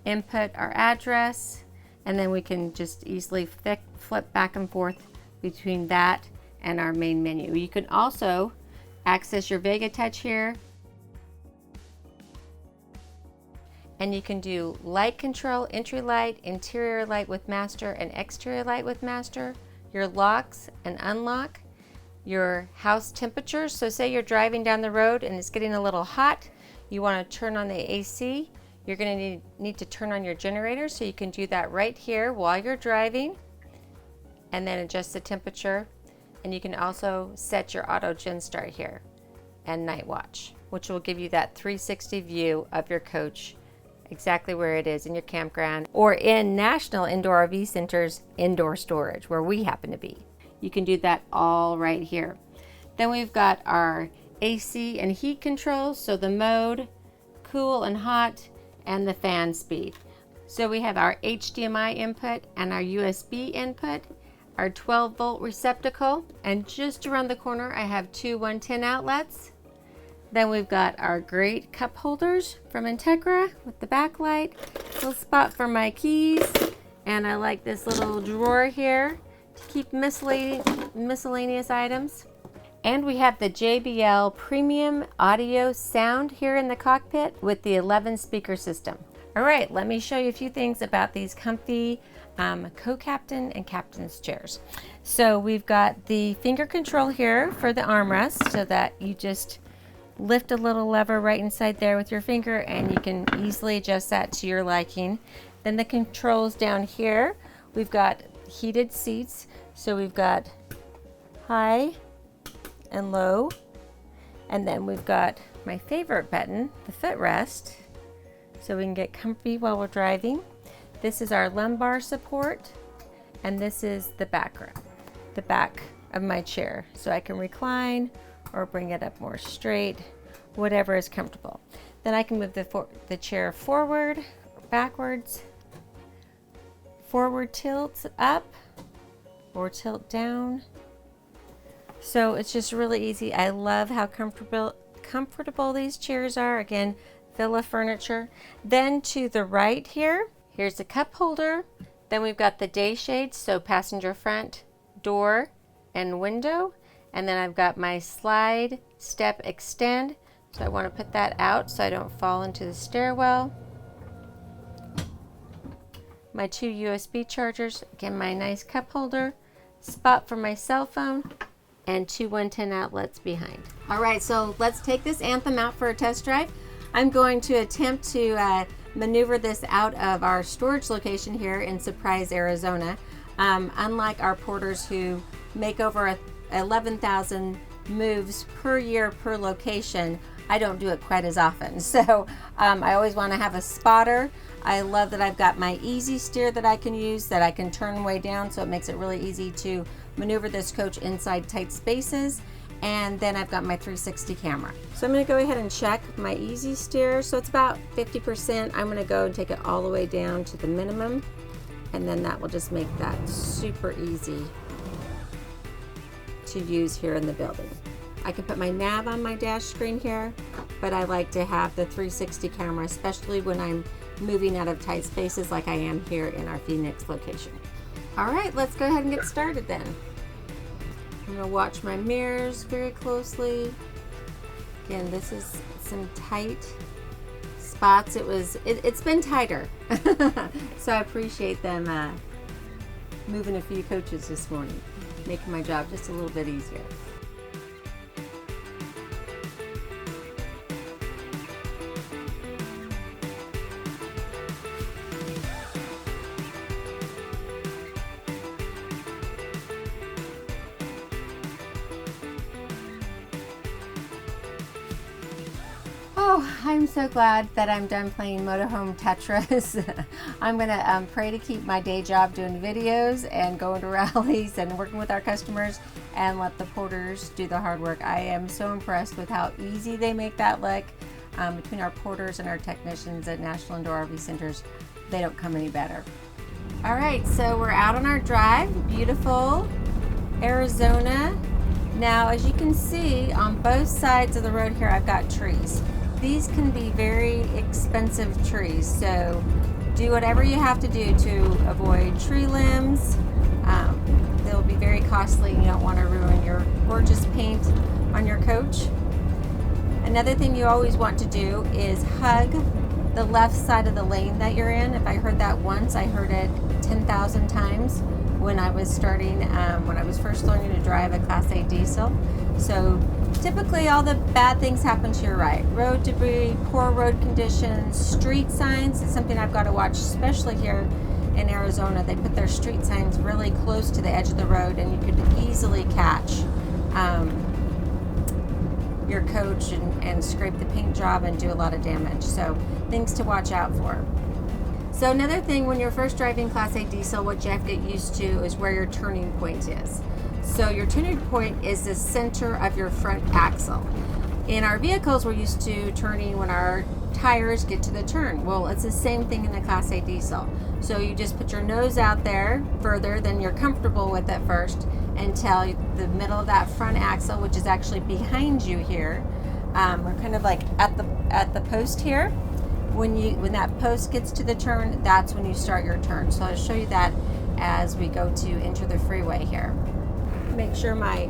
Speaker 1: input our address, and then we can just easily flip back and forth between that and our main menu. You can also access your Vega Touch here, and you can do light control, entry light, interior light with master, and exterior light with master, your locks and unlock. your house temperature. So say you're driving down the road and it's getting a little hot, you want to turn on the AC, you're going to need to turn on your generator, so you can do that right here while you're driving and then adjust the temperature. And you can also set your auto gen start here and night watch, which will give you that 360 view of your coach, exactly where it is in your campground or in National Indoor RV Center's indoor storage where we happen to be. You can do that all right here. Then we've got our AC and heat controls, so the mode, cool and hot, and the fan speed. So we have our HDMI input and our USB input, our 12-volt receptacle, and just around the corner I have two 110 outlets. Then we've got our great cup holders from Entegra with the backlight, little spot for my keys, and I like this little drawer here to keep miscellaneous items. And we have the JBL premium audio sound here in the cockpit with the 11 speaker system. All right, let me show you a few things about these comfy co-captain and captain's chairs. So we've got the finger control here for the armrest, so that you just lift a little lever right inside there with your finger and you can easily adjust that to your liking. Then the controls down here, we've got heated seats, so we've got high and low, and then we've got my favorite button, the footrest, so we can get comfy while we're driving. This is our lumbar support, and this is the back of my chair, so I can recline or bring it up more straight, whatever is comfortable. Then I can move the chair forward, backwards, forward tilt up, or tilt down. So it's just really easy. I love how comfortable these chairs are. Again, villa furniture. Then to the right here, here's a cup holder. Then we've got the day shades, so passenger front, door, and window. And then I've got my slide step extend, so I want to put that out so I don't fall into the stairwell. My two USB chargers, again my nice cup holder, spot for my cell phone, and two 110 outlets behind. All right, so let's take this Anthem out for a test drive. I'm going to attempt to maneuver this out of our storage location here in Surprise, Arizona. Unlike our porters who make over 11,000 moves per year per location, I don't do it quite as often. So I always want to have a spotter. I love that I've got my easy steer that I can use, that I can turn way down, so it makes it really easy to maneuver this coach inside tight spaces. And then I've got my 360 camera. So I'm going to go ahead and check my easy steer. So it's about 50%. I'm going to go and take it all the way down to the minimum, and then that will just make that super easy to use here in the building. I can put my nav on my dash screen here, but I like to have the 360 camera, especially when I'm moving out of tight spaces like I am here in our Phoenix location. All right, let's go ahead and get started then. I'm gonna watch my mirrors very closely. Again, this is some tight spots. It's been tighter, so I appreciate them moving a few coaches this morning, making my job just a little bit easier. Oh, I'm so glad that I'm done playing Motorhome Tetris. I'm gonna pray to keep my day job doing videos and going to rallies and working with our customers, and let the porters do the hard work. I am so impressed with how easy they make that look. Between our porters and our technicians at National Indoor RV Centers, they don't come any better. All right, so we're out on our drive, beautiful Arizona. Now, as you can see, on both sides of the road here, I've got trees. These can be very expensive trees, so do whatever you have to do to avoid tree limbs. They'll be very costly. You don't want to ruin your gorgeous paint on your coach. Another thing you always want to do is hug the left side of the lane that you're in. If I heard that once, I heard it 10,000 times. when I was starting, when I was first learning to drive a Class A diesel. So typically all the bad things happen to your right. Road debris, poor road conditions, street signs is something I've got to watch, especially here in Arizona. They put their street signs really close to the edge of the road, and you could easily catch your coach and scrape the paint job and do a lot of damage. So things to watch out for. So another thing, when you're first driving Class A diesel, what you have to get used to is where your turning point is. So your turning point is the center of your front axle. In our vehicles, we're used to turning when our tires get to the turn. Well, it's the same thing in the Class A diesel. So you just put your nose out there further than you're comfortable with at first until the middle of that front axle, which is actually behind you here. We're kind of like at the post here. When that post gets to the turn, that's when you start your turn. So I'll show you that as we go to enter the freeway here. Make sure my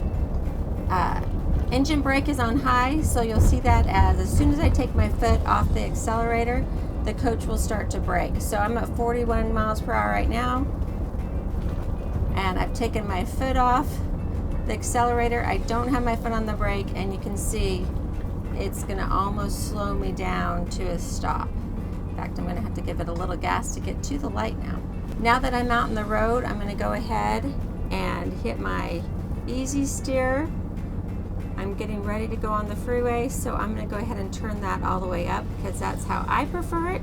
Speaker 1: engine brake is on high, so you'll see that as soon as I take my foot off the accelerator, the coach will start to brake. So I'm at 41 miles per hour right now, and I've taken my foot off the accelerator. I don't have my foot on the brake, and you can see it's gonna almost slow me down to a stop. In fact, I'm gonna have to give it a little gas to get to the light now. Now that I'm out on the road, I'm gonna go ahead and hit my easy steer. I'm getting ready to go on the freeway, so I'm gonna go ahead and turn that all the way up because that's how I prefer it.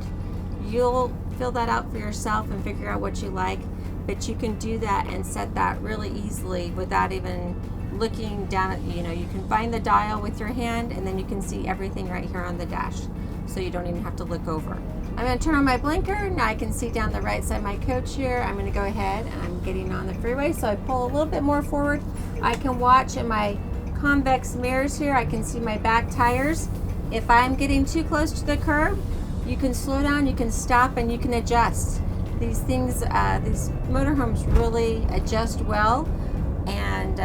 Speaker 1: You'll fill that out for yourself and figure out what you like, but you can do that and set that really easily without even looking down at, you can find the dial with your hand, and then you can see everything right here on the dash, so you don't even have to look over. I'm going to turn on my blinker. Now I can see down the right side of my coach here. I'm going to go ahead, and I'm getting on the freeway, so I pull a little bit more forward. I can watch in my convex mirrors here. I can see my back tires. If I'm getting too close to the curb, you can slow down, you can stop, and you can adjust. These things, these motorhomes really adjust well. And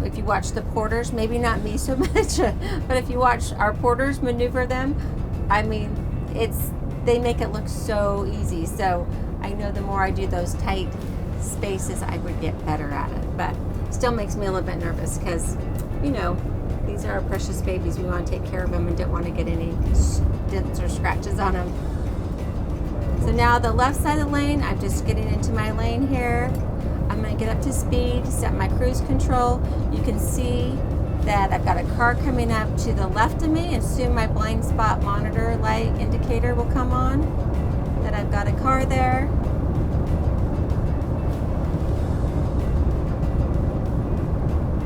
Speaker 1: if you watch the porters, maybe not me so much, but if you watch our porters maneuver them, I mean, they make it look so easy. So I know the more I do those tight spaces, I would get better at it. But still makes me a little bit nervous because, these are our precious babies. We want to take care of them and don't want to get any dents or scratches on them. So now the left side of the lane, I'm just getting into my lane here. I'm going to get up to speed, set my cruise control. You can see that I've got a car coming up to the left of me, and soon my blind spot monitor light indicator will come on that I've got a car there.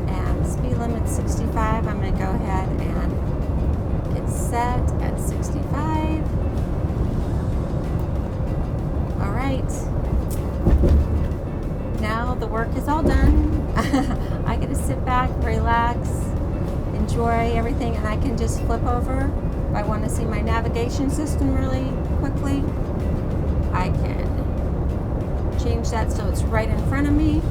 Speaker 1: And the speed limit's 65. I'm going to go ahead and get set at 65. All right. Now the work is all done. I get to sit back, relax, enjoy everything, and I can just flip over. If I want to see my navigation system really quickly, I can change that so it's right in front of me.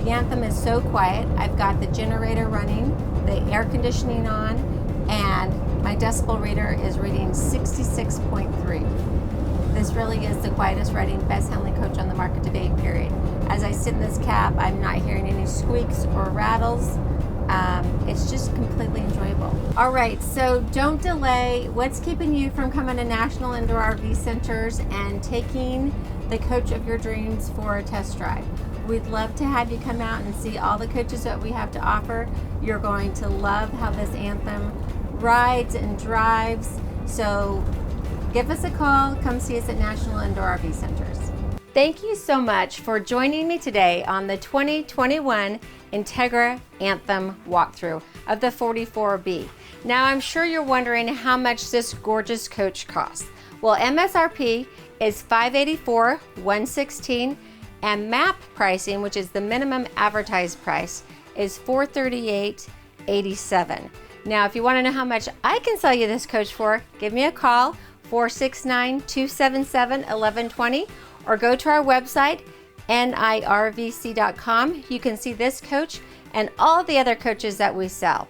Speaker 1: The Anthem is so quiet. I've got the generator running, the air conditioning on, and my decibel reader is reading 66.3. This really is the quietest riding, best handling coach on the market today, period. As I sit in this cab, I'm not hearing any squeaks or rattles. It's just completely enjoyable. All right, so don't delay. What's keeping you from coming to National Indoor RV Centers and taking the coach of your dreams for a test drive? We'd love to have you come out and see all the coaches that we have to offer. You're going to love how this Anthem rides and drives. So give us a call. Come see us at National Indoor RV Centers. Thank you so much for joining me today on the 2021 Entegra Anthem walkthrough of the 44B. Now I'm sure you're wondering how much this gorgeous coach costs. Well, MSRP is $584,116, and MAP pricing, which is the minimum advertised price, is $438,87. Now, if you want to know how much I can sell you this coach for, give me a call, 469-277-1120, or go to our website, NIRVC.com. You can see this coach and all the other coaches that we sell.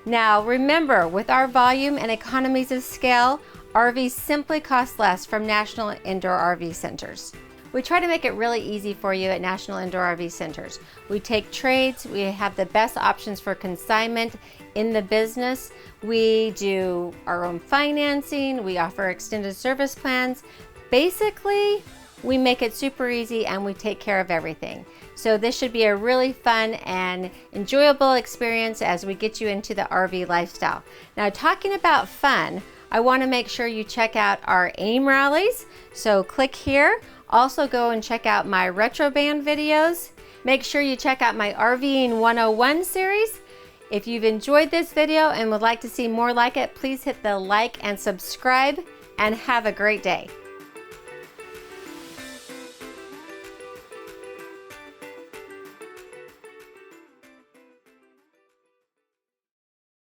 Speaker 1: Now, remember, with our volume and economies of scale, RVs simply cost less from National Indoor RV Centers. We try to make it really easy for you at National Indoor RV Centers. We take trades, we have the best options for consignment in the business. We do our own financing, we offer extended service plans. Basically, we make it super easy and we take care of everything. So this should be a really fun and enjoyable experience as we get you into the RV lifestyle. Now, talking about fun, I want to make sure you check out our AIM rallies. So click here. Also go and check out my retro band videos. Make sure you check out my RVing 101 series. If you've enjoyed this video and would like to see more like it, please hit the like and subscribe, and have a great day.